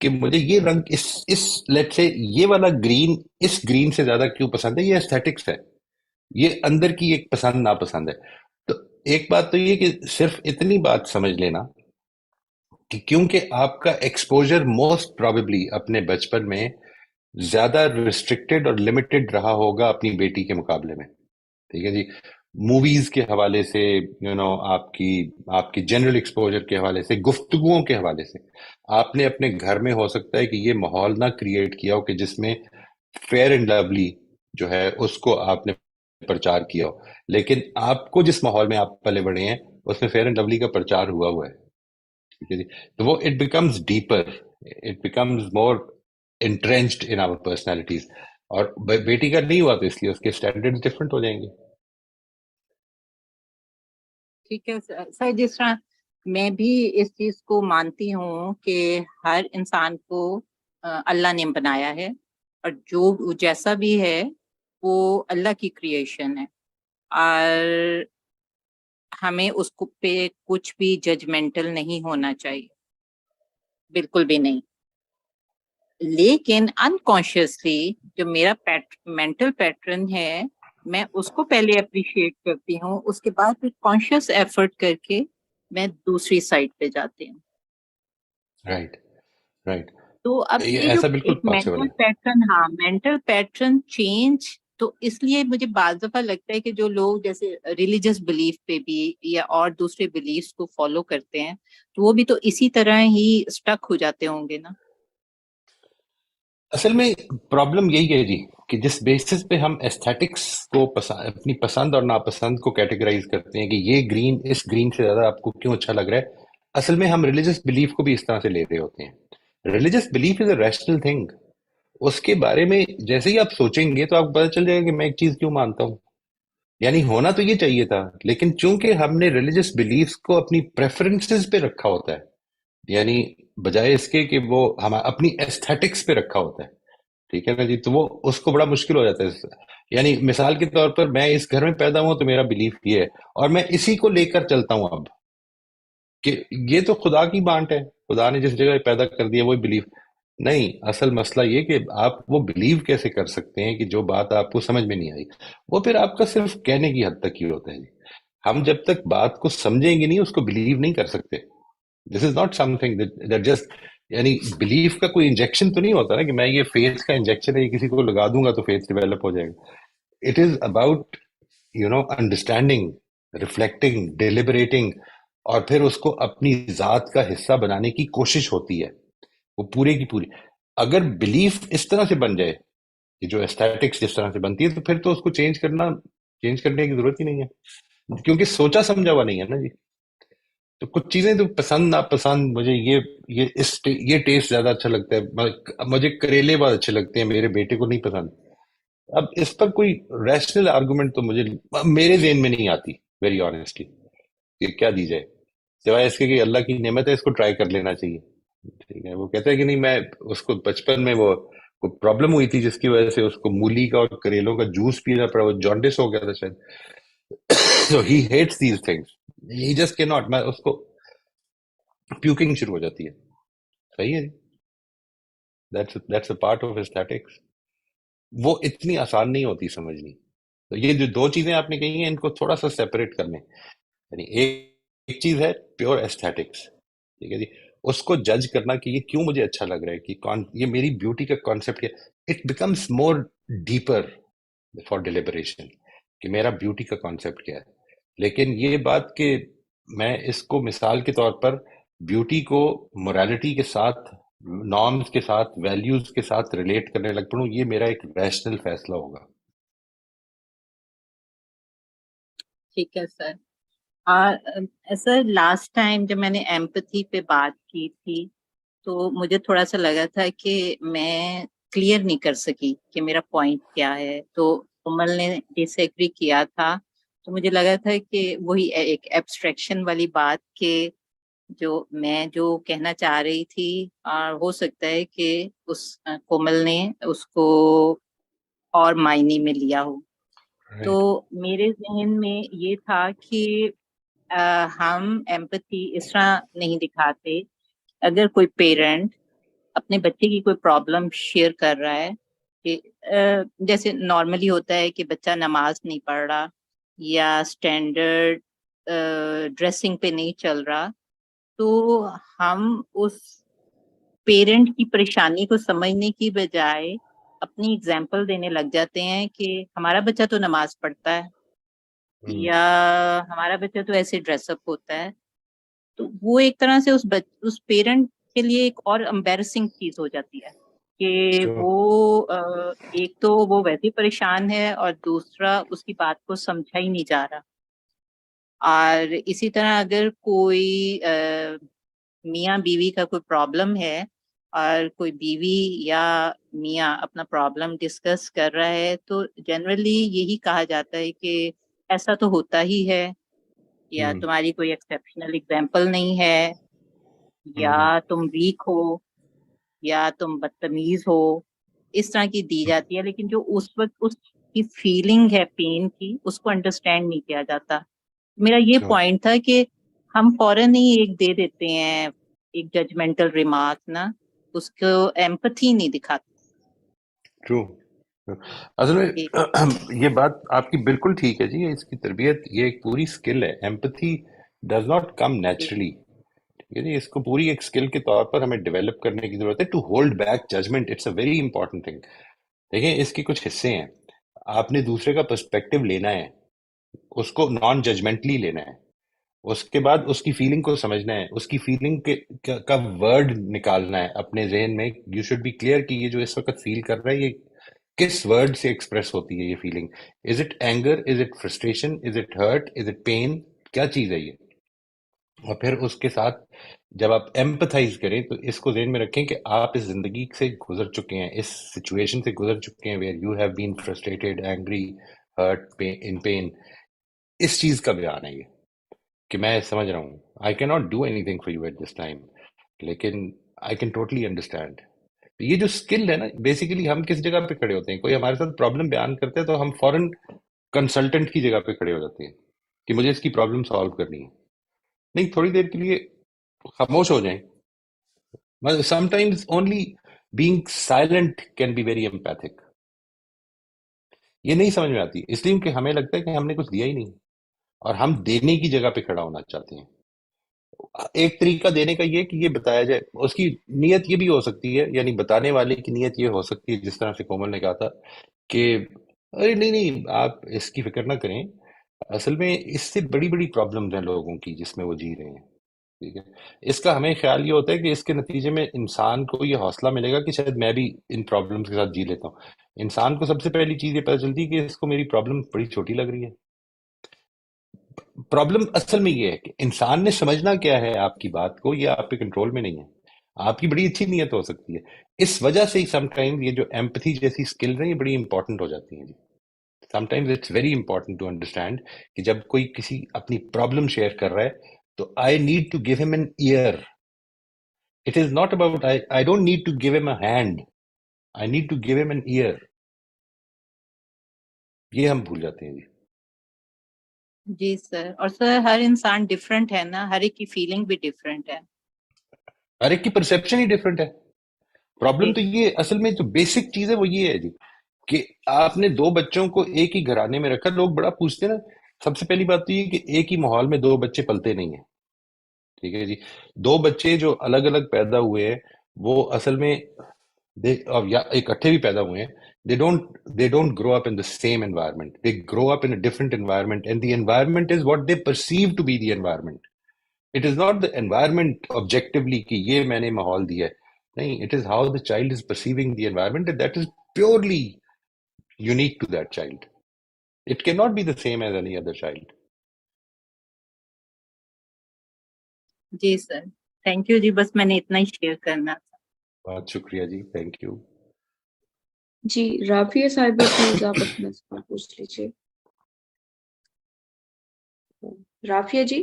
کہ مجھے یہ رنگ اس لیٹ سے یہ والا گرین اس گرین سے زیادہ کیوں پسند ہے. یہ ایستھیٹکس ہے, یہ اندر کی ایک پسند ناپسند ہے. تو ایک بات تو یہ کہ صرف اتنی بات سمجھ لینا کہ کیونکہ آپ کا ایکسپوجر موسٹ پروبیبلی اپنے بچپن میں زیادہ ریسٹرکٹیڈ اور لمیٹڈ رہا ہوگا اپنی بیٹی کے مقابلے میں, ٹھیک ہے جی, موویز کے حوالے سے, آپ کی جنرل ایکسپوجر کے حوالے سے, گفتگوؤں کے حوالے سے, آپ نے اپنے گھر میں ہو سکتا ہے کہ یہ ماحول نہ کریٹ کیا ہو کہ جس میں فیئر اینڈ لولی جو ہے اس کو آپ نے پرچار کیا ہو, لیکن آپ کو جس ماحول میں آپ پلے بڑے ہیں اس میں فیئر اینڈ لولی کا پرچار ہوا ہے, ٹھیک ہے جی. تو وہ it becomes deeper, it becomes more entrenched in our personalities, اور بیٹی کا نہیں ہوا تو اس لیے اس کے اسٹینڈرڈ ڈفرنٹ ہو جائیں گے. ٹھیک ہے سر. جس طرح میں بھی اس چیز کو مانتی ہوں کہ ہر انسان کو اللہ نے بنایا ہے, اور جو جیسا بھی ہے وہ اللہ کی کریشن ہے, اور ہمیں اس کو پہ کچھ بھی ججمنٹل نہیں ہونا چاہیے, بالکل بھی نہیں. لیکن انکانشیسلی جو میرا مینٹل پیٹرن ہے میں اس کو پہلے اپریشیٹ کرتی ہوں, اس کے بعد پھر کانشیس ایفرٹ کر کے میں دوسری سائڈ پہ جاتی ہوں. Right right. تو اب یہ جو ایسا بالکل ایک پاسبل مینٹل ہے. پیٹرن, مینٹل پیٹرن چینج تو اس لیے مجھے بعض دفعہ لگتا ہے کہ جو لوگ جیسے ریلیجس بلیف پہ بھی یا اور دوسرے بلیفس کو فالو کرتے ہیں تو وہ بھی تو اسی طرح ہی اسٹک ہو جاتے ہوں گے نا. اصل میں پرابلم یہی ہے جی کہ جس بیسس پہ ہم ایستھیٹکس کو اپنی پسند اور ناپسند کو کیٹیگرائز کرتے ہیں کہ یہ گرین اس گرین سے زیادہ آپ کو کیوں اچھا لگ رہا ہے، اصل میں ہم ریلیجس بلیف کو بھی اس طرح سے لے رہے ہوتے ہیں. Religious belief is a rational thing. اس کے بارے میں جیسے ہی آپ سوچیں گے تو آپ کو پتا چل جائے گا کہ میں ایک چیز کیوں مانتا ہوں. یعنی ہونا تو یہ چاہیے تھا، لیکن چونکہ ہم نے ریلیجس بلیفس کو اپنی پریفرنسز پہ رکھا ہوتا ہے، یعنی بجائے اس کے کہ وہ ہم اپنی ایستھیٹکس پہ رکھا ہوتا ہے، ٹھیک ہے نا جی، تو وہ اس کو بڑا مشکل ہو جاتا ہے. یعنی مثال کے طور پر میں اس گھر میں پیدا ہوں تو میرا بلیف یہ ہے اور میں اسی کو لے کر چلتا ہوں اب کہ یہ تو خدا کی بانٹ ہے، خدا نے جس جگہ پیدا کر دیا وہی بلیف. نہیں، اصل مسئلہ یہ کہ آپ وہ بلیو کیسے کر سکتے ہیں کہ جو بات آپ کو سمجھ میں نہیں آئی، وہ پھر آپ کا صرف کہنے کی حد تک ہی ہوتا ہے. ہم جب تک بات کو سمجھیں گے نہیں اس کو بلیو نہیں کر سکتے. This is not something that just, یعنی بلیف کا کوئی انجیکشن تو نہیں ہوتا نا کہ میں یہ فیتھ کا انجیکشن ہے، یہ کسی کو لگا دوں گا تو فیتھ ڈیولپ ہو جائے گا. It is about understanding, reflecting, deliberating, اور پھر اس کو اپنی ذات کا حصہ بنانے کی کوشش ہوتی ہے وہ پورے کی پوری. اگر بلیف اس طرح سے بن جائے کہ جو ایسٹیٹکس جس طرح سے بنتی ہے تو پھر تو اس کو چینج کرنے کی ضرورت ہی نہیں ہے، کیونکہ سوچا سمجھا ہوا نہیں ہے نا جی. تو کچھ چیزیں تو پسند ناپسند، مجھے یہ ٹیسٹ زیادہ اچھا لگتا ہے، مجھے کریلے بہت اچھے لگتے ہیں، میرے بیٹے کو نہیں پسند. اب اس پر کوئی ریشنل آرگومنٹ تو میرے ذہن میں نہیں آتی ویری آنےسٹلی کہ کیا دی جائے، سوائے اس کے کہ اللہ کی نعمت ہے، اس کو ٹرائی کر لینا چاہیے. ٹھیک ہے، وہ کہتا ہے کہ نہیں، میں اس کو بچپن میں وہ پرابلم ہوئی تھی جس کی وجہ سے اس کو مولی کا اور کریلوں کا جوس پینا پڑا، وہ جانڈس ہو گیا تھا شاید. So he hates these things. He just cannot. میں اس کو پیوکنگ شروع ہو جاتی ہے. صحیح ہے جی، that's a part of aesthetics. وہ اتنی آسان نہیں ہوتی سمجھنی. تو یہ جو دو چیزیں آپ نے کہی ہیں ان کو تھوڑا سا سیپریٹ کرنے. یعنی ایک چیز ہے پیور ایستھیٹکس، ٹھیک ہے جی، اس کو جج کرنا کہ یہ کیوں مجھے اچھا لگ رہا ہے، کہ یہ میری بیوٹی کا کانسیپٹ کیا. It becomes more deeper for deliberation کہ میرا بیوٹی کا کانسیپٹ کیا ہے. لیکن یہ بات کہ میں اس کو مثال کے طور پر بیوٹی کو مورالٹی کے ساتھ، نارمز کے ساتھ، ویلیوز کے ساتھ ریلیٹ کرنے لگ پڑوں، یہ میرا ایک ریشنل فیصلہ ہوگا. ٹھیک ہے سر. سر لاسٹ ٹائم جب میں نے ایمپتھی پہ بات کی تھی تو مجھے تھوڑا سا لگا تھا کہ میں کلیئر نہیں کر سکی کہ میرا پوائنٹ کیا ہے، تو کومل نے ڈس ایگری کیا تھا. تو مجھے لگا تھا کہ وہی ایک ایبسٹریکشن والی بات کہ جو کہنا چاہ رہی تھی، اور ہو سکتا ہے کہ اس کومل نے اس کو اور معنی میں لیا ہو. تو میرے ذہن میں یہ تھا کہ ہم ایمپتھی اس طرح نہیں دکھاتے. اگر کوئی پیرنٹ اپنے بچے کی کوئی پرابلم شیئر کر رہا ہے کہ جیسے نارملی ہوتا ہے کہ بچہ نماز نہیں پڑھ رہا یا اسٹینڈرڈ ڈریسنگ پہ نہیں چل رہا، تو ہم اس پیرنٹ کی پریشانی کو سمجھنے کی بجائے اپنی اگزامپل دینے لگ جاتے ہیں کہ ہمارا بچہ تو نماز پڑھتا ہے یا ہمارا بچہ تو ایسے ڈریس اپ ہوتا ہے. تو وہ ایک طرح سے اس پیرنٹ کے لیے ایک اور امبیرسنگ چیز ہو جاتی ہے کہ وہ ایک تو وہ ویسے پریشان ہے اور دوسرا اس کی بات کو سمجھا ہی نہیں جا رہا. اور اسی طرح اگر کوئی میاں بیوی کا کوئی پرابلم ہے اور کوئی بیوی یا میاں اپنا پرابلم ڈسکس کر رہا ہے تو جنرلی یہی کہا جاتا ہے کہ ایسا تو ہوتا ہی ہے، یا تمہاری کوئی ایکسیپشنل اگزامپل نہیں ہے، یا تم ویک ہو، یا تم بدتمیز ہو، اس طرح کی دی جاتی ہے. لیکن جو اس وقت اس کی فیلنگ ہے پین کی، اس کو انڈرسٹینڈ نہیں کیا جاتا. میرا یہ پوائنٹ تھا کہ ہم فوراً ہی ایک دے دیتے ہیں ایک ججمنٹل ریمارک نا، اس کو ایمپتھی نہیں دکھاتے. ٹرو. اصل میں یہ بات آپ کی بالکل ٹھیک ہے جی، اس کی تربیت یہ ایک پوری سکل ہے. Empathy does not come naturally, اس کو پوری ایک سکل کے طور پر ہمیں ڈیولپ کرنے کی ضرورت ہے. To hold back judgement, it's a very important thing. دیکھیں اس کے کچھ حصے ہیں. آپ نے دوسرے کا پرسپیکٹو لینا ہے, اس کو نان ججمنٹلی لینا ہے, اس کے بعد اس کی فیلنگ کو سمجھنا ہے, اس کی فیلنگ کا ورڈ نکالنا ہے اپنے ذہن میں. یو شوڈ بی کلیئر کہ یہ جو اس وقت فیل کر رہا ہے یہ کس ورڈ سے ایکسپریس ہوتی ہے یہ feeling. Is it anger, is it frustration, is it hurt, is it pain, کیا چیز ہے یہ. اور پھر اس کے ساتھ جب آپ ایمپتھائز کریں تو اس کو ذہن میں رکھیں کہ آپ اس زندگی سے گزر چکے ہیں, اس سچویشن سے گزر چکے ہیں, where you have been frustrated, angry, hurt, in pain. اس چیز کا بیان ہے یہ کہ میں سمجھ رہا ہوں, آئی کی not do anything for you at this time, لیکن آئی کین ٹوٹلی انڈرسٹینڈ. یہ جو اسکل ہے نا, بیسیکلی ہم کس جگہ پہ کھڑے ہوتے ہیں, کوئی ہمارے ساتھ پرابلم بیان کرتے ہیں تو ہم فوراً کنسلٹنٹ کی جگہ پہ کھڑے ہو جاتے ہیں کہ مجھے اس کی پرابلم سالو کرنی ہے. نہیں, تھوڑی دیر کے لیے خاموش ہو جائیں. Sometimes only being silent can be very empathetic. یہ نہیں سمجھ میں آتی اس لیے کہ ہمیں لگتا ہے کہ ہم نے کچھ دیا ہی نہیں, اور ہم دینے کی جگہ پہ کھڑا ہونا چاہتے ہیں. ایک طریقہ دینے کا یہ کہ یہ بتایا جائے, اس کی نیت یہ بھی ہو سکتی ہے, یعنی بتانے والے کی نیت یہ ہو سکتی ہے جس طرح سے کومل نے کہا تھا کہ ارے نہیں آپ اس کی فکر نہ کریں, اصل میں اس سے بڑی بڑی پرابلمز ہیں لوگوں کی جس میں وہ جی رہے ہیں. ٹھیک ہے, اس کا ہمیں خیال یہ ہوتا ہے کہ اس کے نتیجے میں انسان کو یہ حوصلہ ملے گا کہ شاید میں بھی ان پرابلمز کے ساتھ جی لیتا ہوں. انسان کو سب سے پہلی چیز یہ پتہ چلتی ہے کہ اس کو میری پرابلم بڑی چھوٹی لگ رہی ہے. پرابلم اصل میں یہ ہے کہ انسان نے سمجھنا کیا ہے آپ کی بات کو, یہ آپ کے کنٹرول میں نہیں ہے. آپ کی بڑی اچھی نیت ہو سکتی ہے, اس وجہ سے ہی سم ٹائم یہ جو ایمپتھی جیسی اسکل ہیں یہ بڑی امپورٹنٹ ہو جاتی ہیں جی. Sometimes it's very important to understand کہ جب کوئی کسی اپنی پرابلم شیئر کر رہا ہے تو I need to give him an ear. It is not about I don't need to give him a hand, I need to give him an ear. یہ ہم بھول جاتے ہیں جی. جی سر. اور سر ہر انسان ڈفرینٹ ہے نا, ہر ایک کی فیلنگ بھی ڈفرینٹ ہے, ہر ایک کی پرسیپشن ہی ڈفرینٹ ہے. پرابلم تو یہ اصل میں جو بیسک چیز ہے وہ یہ ہے جی کہ آپ نے دو بچوں کو ایک ہی گھرانے میں رکھا. لوگ بڑا پوچھتے ہیں نا, سب سے پہلی بات تو یہ کہ ایک ہی ماحول میں دو بچے پلتے نہیں ہیں. ٹھیک ہے جی, دو بچے جو الگ الگ پیدا ہوئے ہیں وہ اصل میں یا اکٹھے بھی پیدا ہوئے ہیں, they don't grow up in the same environment, they grow up in a different environment, and the environment is what they perceive to be the environment. It is not the environment objectively کہ یہ میں نے ماحول دیا ہے, نہیں, it is how the child is perceiving the environment, and that is purely unique to that child. It cannot be the same as any other child. جی sir. Thank you جی, بس میں نے اتنا ہی شیئر کرنا تھا. بہت شکریہ جی, تھینک یو. جی رافیہ صاحبہ پلیز آپ اپنا سوال پوچھ لیجیے. رافیہ جی.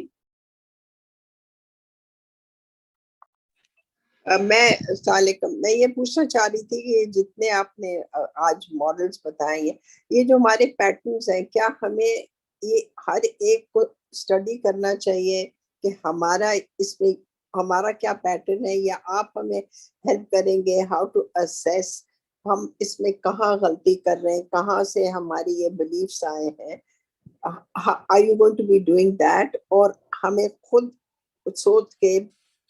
میں السلام علیکم, میں یہ پوچھنا چاہ رہی تھی کہ جتنے آپ نے آج ماڈلز بتائے ہیں, یہ جو ہمارے پیٹرنز ہیں, کیا ہمیں یہ ہر ایک کو اسٹڈی کرنا چاہیے کہ ہمارا اس میں ہمارا کیا پیٹرن ہے, یا آپ ہمیں ہیلپ کریں گے ہاؤ ٹو اسیس ہم اس میں کہاں غلطی کر رہے ہیں, کہاں سے ہماری یہ بلیفس آئے ہیں. Are you going to be doing that, اور ہمیں خود سوچ کے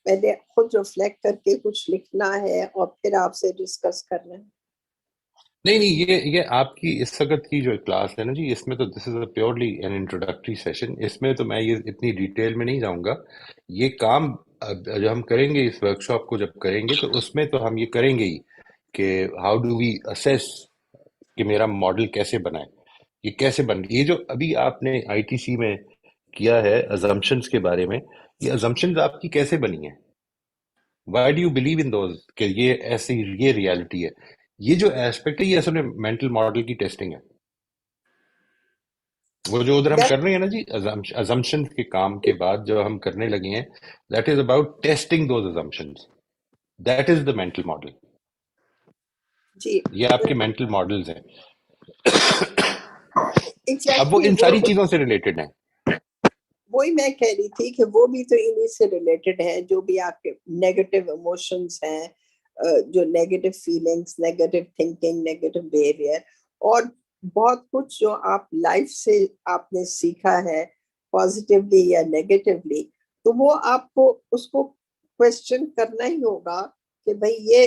پہلے خود ریفلیکٹ کر کے کچھ لکھنا ہے اور پھر آپ سے ڈسکس کرنا ہے؟ نہیں, یہ آپ کی اس وقت کی جو کلاس ہے نا جی, اس میں تو this is a purely an introductory session, اس میں تو میں یہ اتنی ڈیٹیل میں نہیں جاؤں گا. یہ کام جو ہم کریں گے اس ورک شاپ کو جب کریں گے تو اس میں تو ہم یہ کریں گے ہی کہ ہاؤ ڈو وی اسیس کہ میرا ماڈل کیسے بنائے, یہ کیسے بن. یہ جو ابھی آپ نے آئی ٹی سی میں کیا ہے ازمپشنز کے بارے میں, یہ ازمپشنز آپ کی کیسے بنی ہیں, Y do you believe in those کہ یہ ایسی یہ ریالٹی ہے. یہ جو ایسپیکٹ ہے یہ اصل میں مینٹل ماڈل کی ٹیسٹنگ ہے. وہ جو ادھر ہم کر رہے ہیں نا جی ازمپشن کے کام کے بعد جو ہم کرنے لگے ہیں, that is about testing those assumptions, that is the mental model. جی یہ آپ کے مینٹل ماڈلز ہیں. اب وہ ایگزیکٹلی ان ساری چیزوں سے ریلیٹڈ ہیں. وہی میں کہہ رہی تھی کہ وہ بھی تو انہیں سے ریلیٹڈ ہیں, جو بھی آپ کے نیگیٹو ایموشنس ہیں, جو negative feelings, negative thinking, negative behaviour, اور بہت کچھ جو آپ لائف سے آپ نے سیکھا ہے پازیٹیولی یا نیگیٹیولی, تو وہ آپ کو اس کو کوشچن کرنا ہی ہوگا کہ بھئی یہ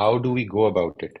how do we go about it.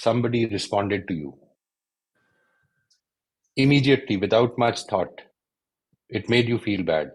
somebody responded to you immediately without much thought. It made you feel bad.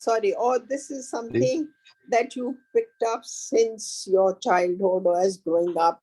sorry, or this is something that you picked up since your childhood or as growing up,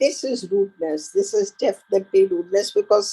this is rudeness, this is definitely rudeness because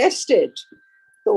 tested. So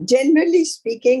generally speaking.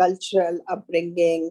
cultural upbringing,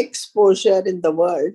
exposure in the world,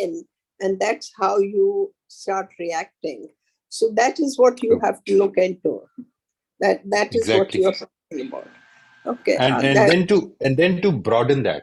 in, and that's how you start reacting. So that is what you have to look into. That is what Exactly. you're talking about. Okay. and then to broaden that,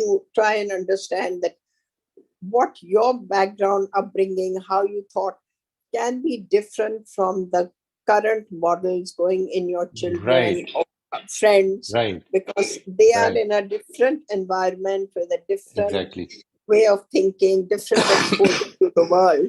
you try and understand that what your background upbringing, how you thought can be different from the current models going in your children Right. or friends, Right. because they are Right. in a different environment with a different Exactly. way of thinking, different exposure to the world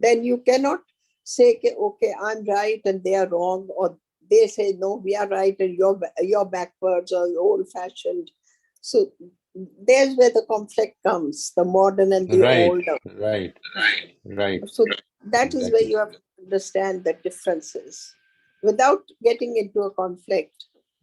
then you cannot say, okay, I'm right and they are wrong, or they say, no, we are right and you're backwards or you're old-fashioned. So there's where the conflict comes, the modern and the old. Right. So that is where Exactly. you have to understand the differences without getting into a conflict,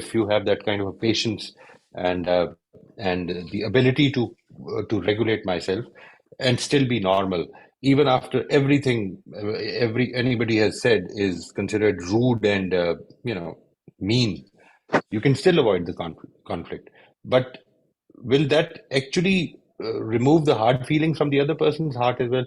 if you have that kind of patience and the ability to regulate myself and still be normal even after everything anybody has said is considered rude and mean. You can still avoid the conflict, but will that actually remove the hard feelings from the other person's heart as well?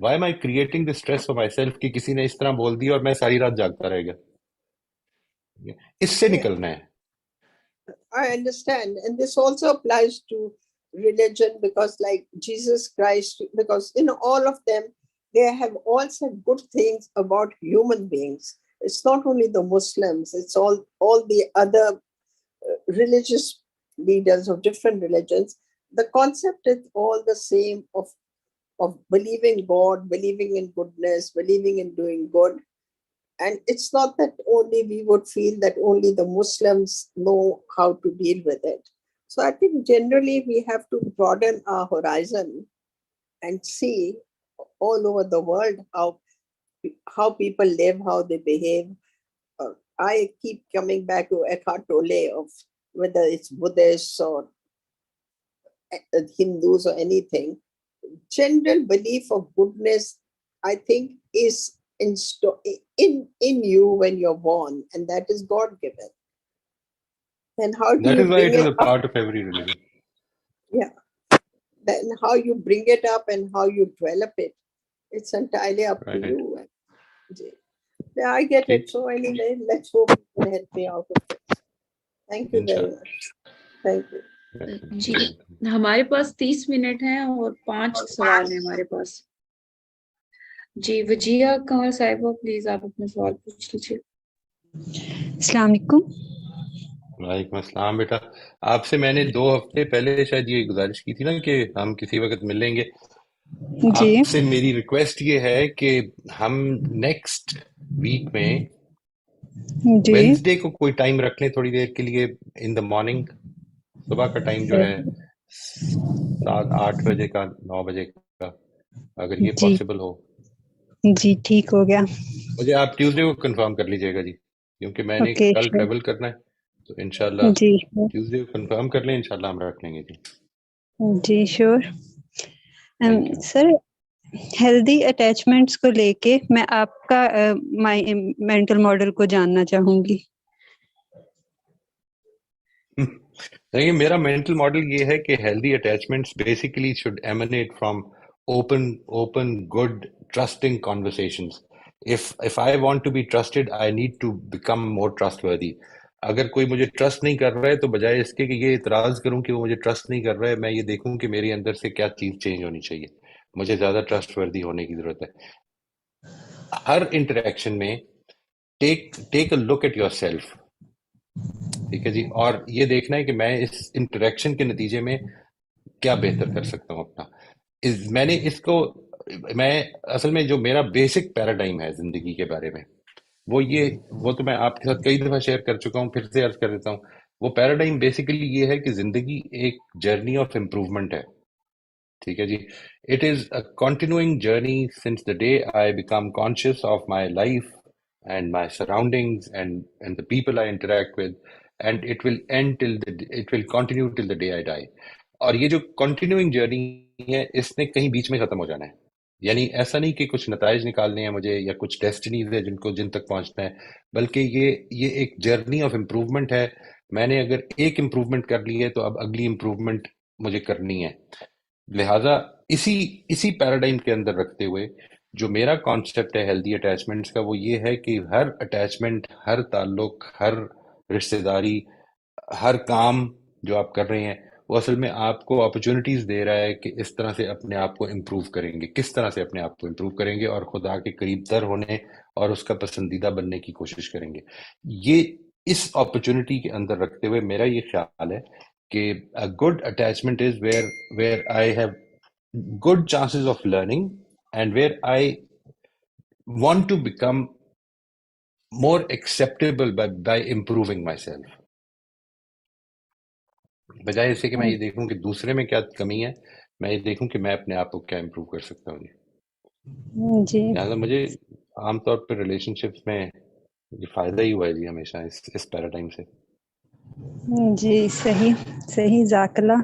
Why am I creating this stress for myself کہ کسی نے اس طرح بول دیا اور میں ساری رات جاگتا رہ گیا؟ اس سے نکلنا ہے. I understand, and this also applies to religion, because like Jesus Christ, because in all of them, they have all said good things about human beings. It's not only the Muslims, it's all the other religious leaders of different religions. The concept is all the same of believing God, believing in goodness, believing in doing good. And it's not that only we would feel that only the Muslims know how to deal with it. So I think generally we have to broaden our horizon and see all over the world how people live, how they behave. I keep coming back to Eckhart Tolle, of whether it's Buddhists or Hindus or anything. General belief of goodness, I think, is in you when you're born, and that is God given. And how do That you is why bring it is a it up? part of every religion. Yeah. Then how you bring it up and how you develop it, it's entirely up to Right. you. Yeah, I get it. So anyway, let's hope you can help me out of this. Thank you very Inshallah. much. Thank you. جی ہمارے پاس 30 minute ہیں اور 5 سوال ہیں ہمارے پاس. جی وجیہ کنور صاحبہ please آپ اپنا سوال پوچھ لیجیے. السلام علیکم. وعلیکم السلام بیٹا. آپ سے میں نے 2 ہفتے پہلے شاید یہ گزارش کی تھی نا کہ ہم کسی وقت مل لیں گے. جی آپ سے میری ریکویسٹ یہ ہے کہ ہم نیکسٹ ویک میں جی وینسڈے کو کوئی ٹائم رکھ لیں تھوڑی دیر کے لیے ان دا مارننگ. صبح کا ٹائم جو ہے 7-8 بجے کا 9 بجے کا, اگر یہ جی پاسبل ہو. جی ٹھیک ہو گیا. مجھے آپ ٹیوزڈے کو کنفرم کر لیجیے گا جی, کیونکہ میں نے اوکے کل ٹریول کرنا ہے, تو انشاءاللہ جی ٹیوزڈے کو کنفرم کر لیں, انشاءاللہ ہم رکھ لیں گے جی. جی sure. Thank you. Sir healthy attachments کو لے کے میں آپ کا مینٹل ماڈل کو جاننا چاہوں گی. دیکھیے میرا مینٹل ماڈل یہ ہے کہ healthy attachments basically should emanate from open good trusting conversations. if I want to be trusted, I need to become more trustworthy. اگر کوئی مجھے ٹرسٹ نہیں کر رہا ہے تو بجائے اس کے کہ یہ اعتراض کروں کہ وہ مجھے ٹرسٹ نہیں کر رہا ہے, میں یہ دیکھوں کہ میرے اندر سے کیا چیز چینج ہونی چاہیے. مجھے زیادہ ٹرسٹ وردی ہونے کی ضرورت ہے. ہر انٹریکشن میں ٹیک اے لک ایٹ یور سیلف, ٹھیک ہے جی, اور یہ دیکھنا ہے کہ میں اس انٹریکشن کے نتیجے میں کیا بہتر کر سکتا ہوں اپنا. میں نے اس کو اصل میں جو میرا بیسک پیراڈائم ہے زندگی کے بارے میں وہ تو میں آپ کے ساتھ کئی دفعہ شیئر کر چکا ہوں, پھر سے عرض کر دیتا ہوں. وہ پیراڈائم بیسیکلی یہ ہے کہ زندگی ایک جرنی آف امپروومنٹ ہے, ٹھیک ہے جی. It is a continuing journey since the day I become conscious of my life and my surroundings and the people I interact with, and it will continue till the day I die. اور یہ جو continuing journey ہے اس نے کہیں بیچ میں ختم ہو جانا ہے. یعنی ایسا نہیں کہ کچھ نتائج نکالنے ہیں مجھے یا کچھ ڈیسٹنیز ہے جن تک پہنچنا ہے, بلکہ یہ ایک جرنی آف امپروومنٹ ہے. میں نے اگر ایک امپروومنٹ کر لی ہے تو اب اگلی امپروومنٹ مجھے کرنی ہے. لہٰذا اسی پیراڈائم کے اندر رکھتے ہوئے جو میرا کانسیپٹ ہے ہیلدی اٹیچمنٹس کا, وہ یہ ہے کہ ہر اٹیچمنٹ, ہر تعلق, ہر رشتہ داری, ہر کام جو آپ کر رہے ہیں وہ اصل میں آپ کو اپرچونٹیز دے رہا ہے کہ اس طرح سے اپنے آپ کو امپروو کریں گے, کس طرح سے اپنے آپ کو امپروو کریں گے اور خدا کے قریب تر ہونے اور اس کا پسندیدہ بننے کی کوشش کریں گے. یہ اس اپرچونٹی کے اندر رکھتے ہوئے میرا یہ خیال ہے کہ good attachment is where I have good chances of learning and where I want to become more acceptable by improving myself. بجائے اس سے کہ میں یہ دیکھوں کہ دوسرے میں کیا کمی ہے, میں یہ دیکھوں کہ میں اپنے آپ کو کیا امپروو کر سکتا ہوں. جی لہٰذا مجھے عام طور پہ ریلیشن شپس میں یہ فائدہ ہی ہوا ہے جی ہمیشہ اس پیراڈائم سے. جی صحیح جزاک اللہ.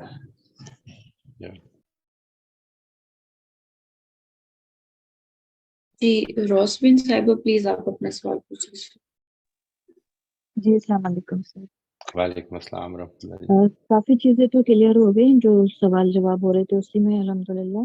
جی روسبین صاحبہ پلیز آپ اپنا سوال پوچھ لیجیے. جی السلام علیکم سر. وعلیکم السلام ورحمۃ اللہ. کافی چیزیں تو کلیئر ہو گئی جو سوال جواب ہو رہے تھے اسی میں الحمدللہ.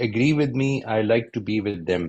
agree with me, I like to be with them,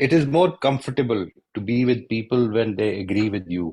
it is more comfortable to be with people when they agree with you।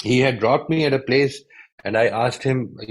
he had dropped me at a place and I asked him,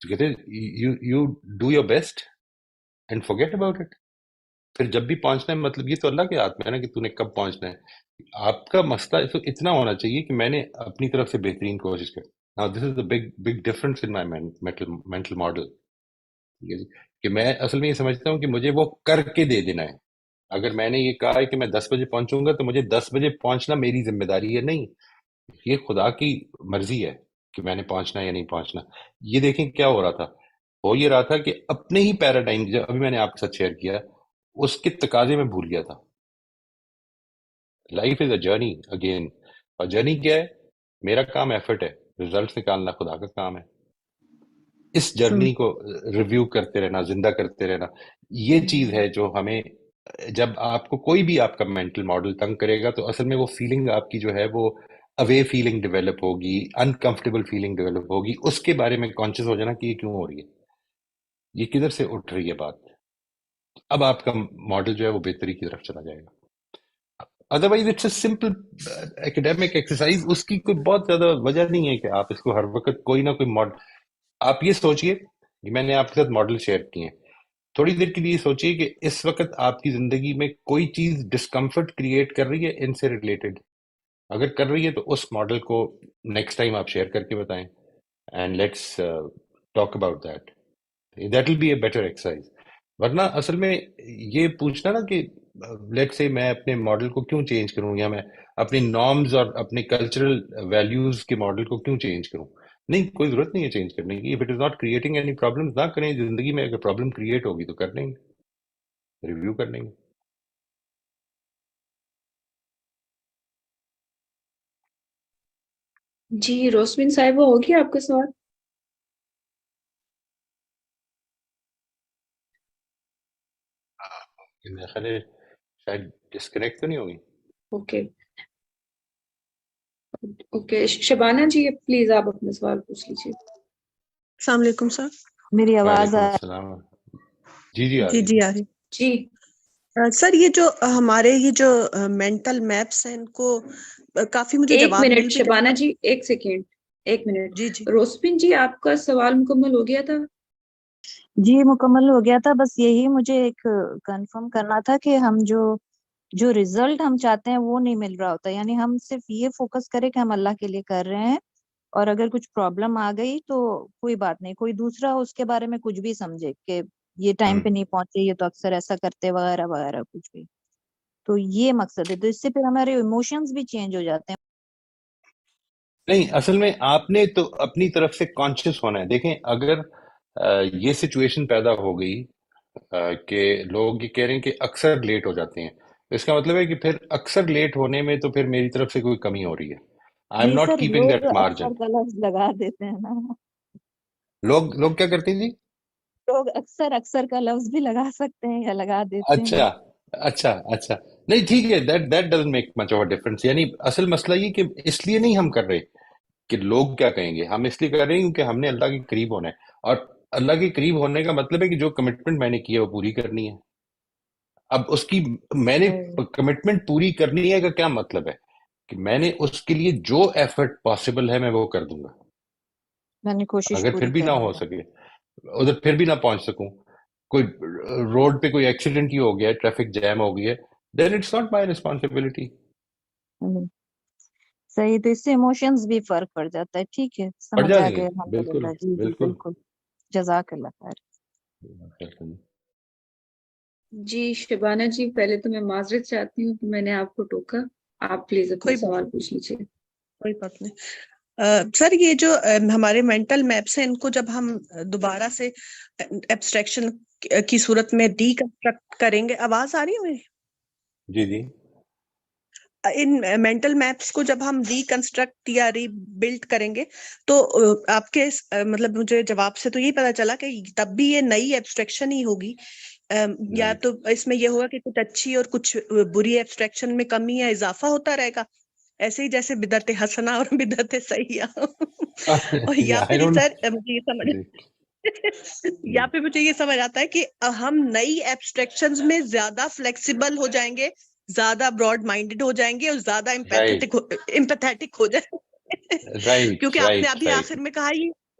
تو کہتے you do your best and forget about it. پھر جب بھی پہنچنا ہے، مطلب یہ تو اللہ کے ہاتھ میں ہے نا کہ تو نے کب پہنچنا ہے. آپ کا مسئلہ اتنا ہونا چاہیے کہ میں نے اپنی طرف سے بہترین کوشش کی. Now this is the big difference in my mental model. ٹھیک ہے جی، کہ میں اصل میں یہ سمجھتا ہوں کہ مجھے وہ کر کے دے دینا ہے. اگر میں نے یہ کہا ہے کہ میں 10 بجے پہنچوں گا تو مجھے 10 بجے پہنچنا میری ذمہ داری ہے. نہیں، یہ خدا کی مرضی ہے کہ میں نے پہنچنا یا نہیں پہنچنا. یہ دیکھیں کیا ہو رہا تھا، ہو یہ رہا تھا کہ اپنے ہی پیراڈائم جو ابھی میں نے آپ کے ساتھ شیئر کیا اس کے تقاضے میں بھول گیا تھا. Life is a journey again, اور جرنی کیا ہے؟ میرا کام ایفرٹ ہے، ریزلٹ نکالنا خدا کا کام ہے. اس جرنی کو ریویو کرتے رہنا، زندہ کرتے رہنا، یہ چیز ہے جو ہمیں، جب آپ کو کوئی بھی آپ کا مینٹل ماڈل تنگ کرے گا تو اصل میں وہ فیلنگ آپ کی جو ہے وہ اوے فیلنگ ڈیولپ ہوگی، انکمفرٹیبل فیلنگ ڈیولپ ہوگی. اس کے بارے میں کانشیس ہو جانا کہ یہ کیوں ہو رہی ہے، یہ کدھر سے اٹھ رہی ہے بات. اب آپ کا ماڈل جو ہے وہ بہتری کی طرف چلا جائے گا. Otherwise it's a simple academic exercise, اس کی کوئی بہت زیادہ وجہ نہیں ہے کہ آپ اس کو ہر وقت کوئی نہ کوئی ماڈل. آپ یہ سوچئے کہ میں نے آپ کے ساتھ ماڈل شیئر کیے ہیں، تھوڑی دیر کے لیے سوچئے کہ اس وقت آپ کی زندگی میں کوئی چیز ڈسکمفرٹ کریٹ کر رہی ہے ان سے ریلیٹڈ. اگر کر رہی ہے تو اس ماڈل کو نیکسٹ ٹائم آپ شیئر کر کے بتائیں، and let's talk about that. That will be a better exercise. ورنہ اصل میں یہ پوچھنا نا کہ لیٹ سے میں اپنے ماڈل کو کیوں چینج کروں، یا میں اپنے نارمز اور اپنے کلچرل ویلیوز کے ماڈل کو کیوں چینج کروں. نہیں، کوئی ضرورت نہیں ہے چینج کرنے کی. If it is not creating any problem, نہ کریں. زندگی میں اگر پرابلم کریٹ ہوگی تو کر لیں گے، ریویو کر لیں گے. جی روسمن صاحبہ، ہو گیا آپ کا سوال؟ میرا خیال ہے شاید ڈسکنیکٹ تو نہیں ہوگی. Okay okay, Shabana ji please آپ اپنا سوال پوچھ لیجیے. السلام علیکم سر. میری آواز وعلیکم السلام. جی جی آ جی رہی جی ہے. آ رہی. جی سر یہ جو ہمارے یہ جو مینٹل میپس ہیں ان کو کافی مجھے ایک جواب مل منٹ بھی شبانہ جاتا. جی، ایک سیکنڈ، ایک منٹ. جی جی روسپن جی آپ کا سوال مکمل ہو گیا تھا؟ جی مکمل ہو گیا تھا. بس یہی مجھے ایک کنفرم کرنا تھا کہ ہم جو ریزلٹ ہم چاہتے ہیں وہ نہیں مل رہا ہوتا. یعنی ہم صرف یہ فوکس کریں کہ ہم اللہ کے لیے کر رہے ہیں، اور اگر کچھ پرابلم آ گئی تو کوئی بات نہیں، کوئی دوسرا اس کے بارے میں کچھ بھی سمجھے کہ یہ ٹائم پہ نہیں پہنچے، یہ تو اکثر ایسا کرتے وغیرہ وغیرہ کچھ بھی. تو یہ مقصد ہے. تو اس سے پھر ہمارے ایموشنز بھی چینج ہو جاتے ہیں. نہیں، اصل میں آپ نے تو اپنی طرف سے کانشیس ہونا ہے. دیکھیں اگر یہ سچویشن پیدا ہو گئی کہ لوگ یہ کہہ رہے ہیں کہ اکثر لیٹ ہو جاتے ہیں، تو اس کا مطلب ہے کہ پھر اکثر لیٹ ہونے میں تو پھر میری طرف سے کوئی کمی ہو رہی ہے. آئی ایم جی ناٹ سر، کیپنگ لوگ دیٹ مارجن. اکثر کا لفظ لگا دیتے ہیں نا. لوگ کیا کرتے ہیں جی؟ لوگ اکثر کا لفظ بھی لگا سکتے ہیں یا لگا دیتے ہیں. اچھا اچھا. نہیں ٹھیک ہے، that doesn't make much of a difference. یعنی اصل مسئلہ یہ کہ اس لیے نہیں ہم کر رہے کہ لوگ کیا کہیں گے، ہم اس لیے کر رہے ہیں کیونکہ ہم نے اللہ کے قریب ہونا ہے. اور اللہ کے قریب ہونے کا مطلب ہے کہ جو کمٹمنٹ میں نے کی ہے وہ پوری کرنی ہے. اب اس کی میں نے کمٹمنٹ پوری کرنی ہے کا کیا مطلب ہے کہ میں نے اس کے لیے جو ایفرٹ پاسبل ہے میں وہ کر دوں گا. میں نے کوشش اگر پھر پوری بھی نہ کرنی ہو ہے. سکے، ادھر پھر بھی نہ پہنچ سکوں، کوئی روڈ پہ کوئی ایکسیڈنٹ ہی ہو گیا ہے، ٹریفک جیم ہو گئی ہے، دین اٹس ناٹ مائی ریسپانسبلٹی. صحیح. تو اس سے ایموشنز بھی فرق پڑ جاتا ہے. ٹھیک ہے، پڑ سمجھ آ جائیں گے. گئے. بالکل الحمدللہ. جی جی بالکل. بالکل. جزاک اللہ خیر. جی شبانہ جی، پہلے تو میں معذرت چاہتی ہوں کہ میں نے آپ کو ٹوکا. آپ پلیز اپنا کوئی بات سوال نہیں، پوچھ لیجیے. کوئی بات نہیں. سر یہ جو ہمارے مینٹل میپس ہیں ان کو جب ہم دوبارہ سے ایبسٹریکشن کی صورت میں ڈی کنسٹرکٹ کریں گے. آواز آ رہی ہے میری؟ جی جی. ان مینٹل میپس کو جب ہم ری کنسٹرکٹ یا ری بلڈ کریں گے تو آپ کے مطلب مجھے جواب سے تو یہی پتا چلا کہ تب بھی یہ نئی ایبسٹریکشن ہی ہوگی، یا تو اس میں یہ ہوگا کہ کچھ اچھی اور کچھ بری ایبسٹریکشن میں کمی یا اضافہ ہوتا رہے گا، ایسے ہی جیسے بدعت حسنہ اور بدعت سیئہ. اور یا پھر سر مجھے یہ سمجھ یا پھر مجھے یہ سمجھ آتا ہے کہ ہم نئی ایبسٹریکشنز میں زیادہ فلیکسیبل ہو جائیں گے، زیادہ براڈ مائنڈڈ ہو جائیں گے اور زیادہ امپیتھیٹک ہو جائیں گے. کیونکہ آپ نے ابھی آخر میں کہا یہ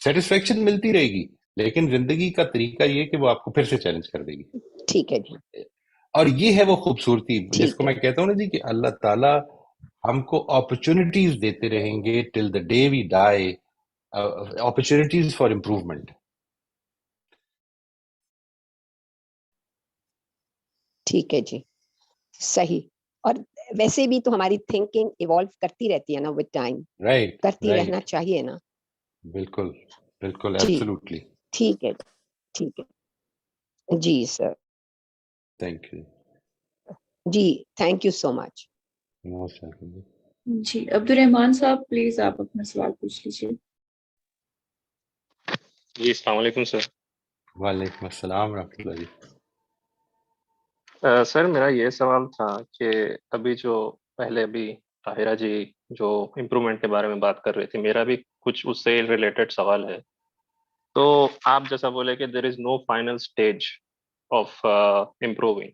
سیٹسفیکشن ملتی رہے گی، لیکن زندگی کا طریقہ یہ کہ وہ آپ کو پھر سے چیلنج کر دے گی. ٹھیک ہے جی. اور یہ ہے وہ خوبصورتی جس ٹھیک کو ہے. میں کہتا ہوں نا جی کہ اللہ تعالیٰ ہم کو اپرچونٹیز دیتے رہیں گے till the day we die, opportunities for improvement. ٹھیک ہے جی، صحیح. اور ویسے بھی تو ہماری تھنکنگ ایوالو کرتی رہتی ہے نا ود ٹائم، رائٹ کرتی رہنا رائٹ، چاہیے نا. بالکل بالکل، جی ایبسولوٹلی. ٹھیک ہے، ٹھیک ہے جی سر. Thank you. جی thank you so much. Most welcome. جی عبدالرحمان صاحب پلیز آپ اپنا سوال پوچھ لیجیے. جی السلام علیکم سر. وعلیکم السلام ورحمۃ اللہ جی. سر میرا یہ سوال تھا کہ ابھی جو پہلے ابھی طاہرہ جی جو امپرومنٹ کے بارے میں بات کر رہی تھی، میرا بھی کچھ اس سے ریلیٹڈ سوال ہے. تو آپ جیسا بولے کہ there is no final stage of improving,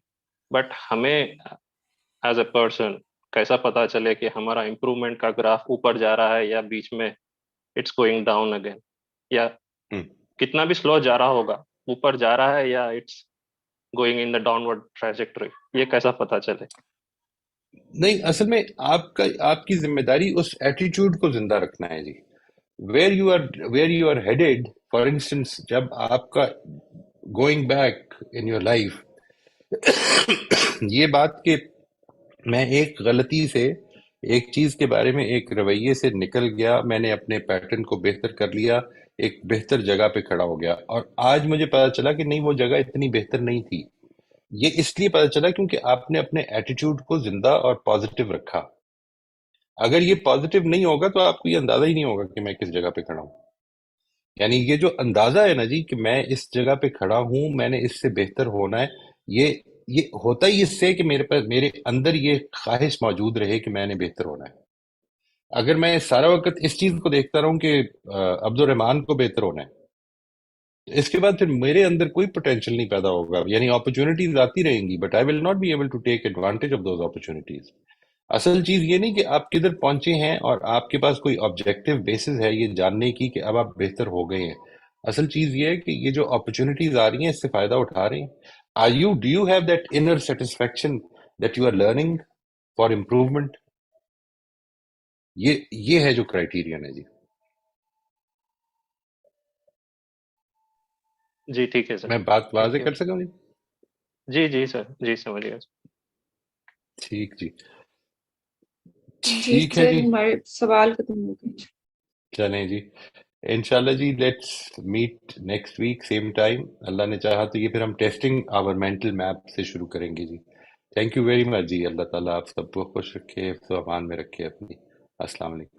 but ہمیں ایز اے پرسن کیسا پتا چلے کہ ہمارا امپرومنٹ کا گراف اوپر جا رہا ہے یا بیچ میں اٹس گوئنگ ڈاؤن اگین، یا کتنا بھی سلو جا رہا ہوگا اوپر جا رہا ہے یا it's going in the downward trajectory, یہ کیسا پتا چلے؟ نہیں، اصل میں آپ کی ذمہ داری اس ایٹیٹیوڈ کو زندہ رکھنا ہے جی. Where you are headed, for instance جب آپ کا going back in your life, یہ بات کہ میں ایک غلطی سے ایک چیز کے بارے میں ایک رویے سے نکل گیا، میں نے اپنے پیٹرن کو بہتر کر لیا، ایک بہتر جگہ پہ کھڑا ہو گیا، اور آج مجھے پتا چلا کہ نہیں، وہ جگہ اتنی بہتر نہیں تھی. یہ اس لیے پتا چلا کیونکہ آپ نے اپنے ایٹیٹیوڈ کو زندہ اور پازیٹیو رکھا. اگر یہ پازیٹیو نہیں ہوگا تو آپ کو یہ اندازہ ہی نہیں ہوگا کہ میں کس جگہ پہ کھڑا ہوں. یعنی یہ جو اندازہ ہے نا جی کہ میں اس جگہ پہ کھڑا ہوں، میں نے اس سے بہتر ہونا ہے، یہ ہوتا ہی اس سے کہ میرے اندر یہ خواہش موجود رہے کہ میں نے بہتر ہونا ہے. اگر میں سارا وقت اس چیز کو دیکھتا رہوں کہ عبد الرحمان کو بہتر ہونا ہے، اس کے بعد پھر میرے اندر کوئی پوٹینشیل نہیں پیدا ہوگا. یعنی اپرچونٹیز آتی رہیں گی but I will not be able to take advantage of those opportunities. اصل چیز یہ نہیں کہ آپ کدھر پہنچے ہیں اور آپ کے پاس کوئی آبجیکٹیو بیسس ہے یہ جاننے کی کہ اب آپ بہتر ہو گئے ہیں. اصل چیز یہ ہے کہ یہ جو اپرچونٹیز آ رہی ہیں اس سے فائدہ اٹھا رہے ہیں. Do you have that inner satisfaction that you are learning for improvement? یہ ہے جو کرائیٹیرین ہے جی. جی ٹھیک ہے سر. میں بات تھینک واضح یو. کر سکوں جی؟ جی سر، جی سمجھ گیا. ٹھیک جی، جی ٹھیک ہے سر جی. ہمارے سوال ختم ہو گئے. چلیں جی، انشاءاللہ جی، let's meet next week same time. اللہ نے چاہا تو یہ پھر ہم ٹیسٹنگ آور مینٹل میپ سے شروع کریں گے جی. تھینک یو ویری مچ جی. اللہ تعالیٰ آپ سب کو خوش رکھے، حفظ و امان میں رکھے اپنی. السلام علیکم.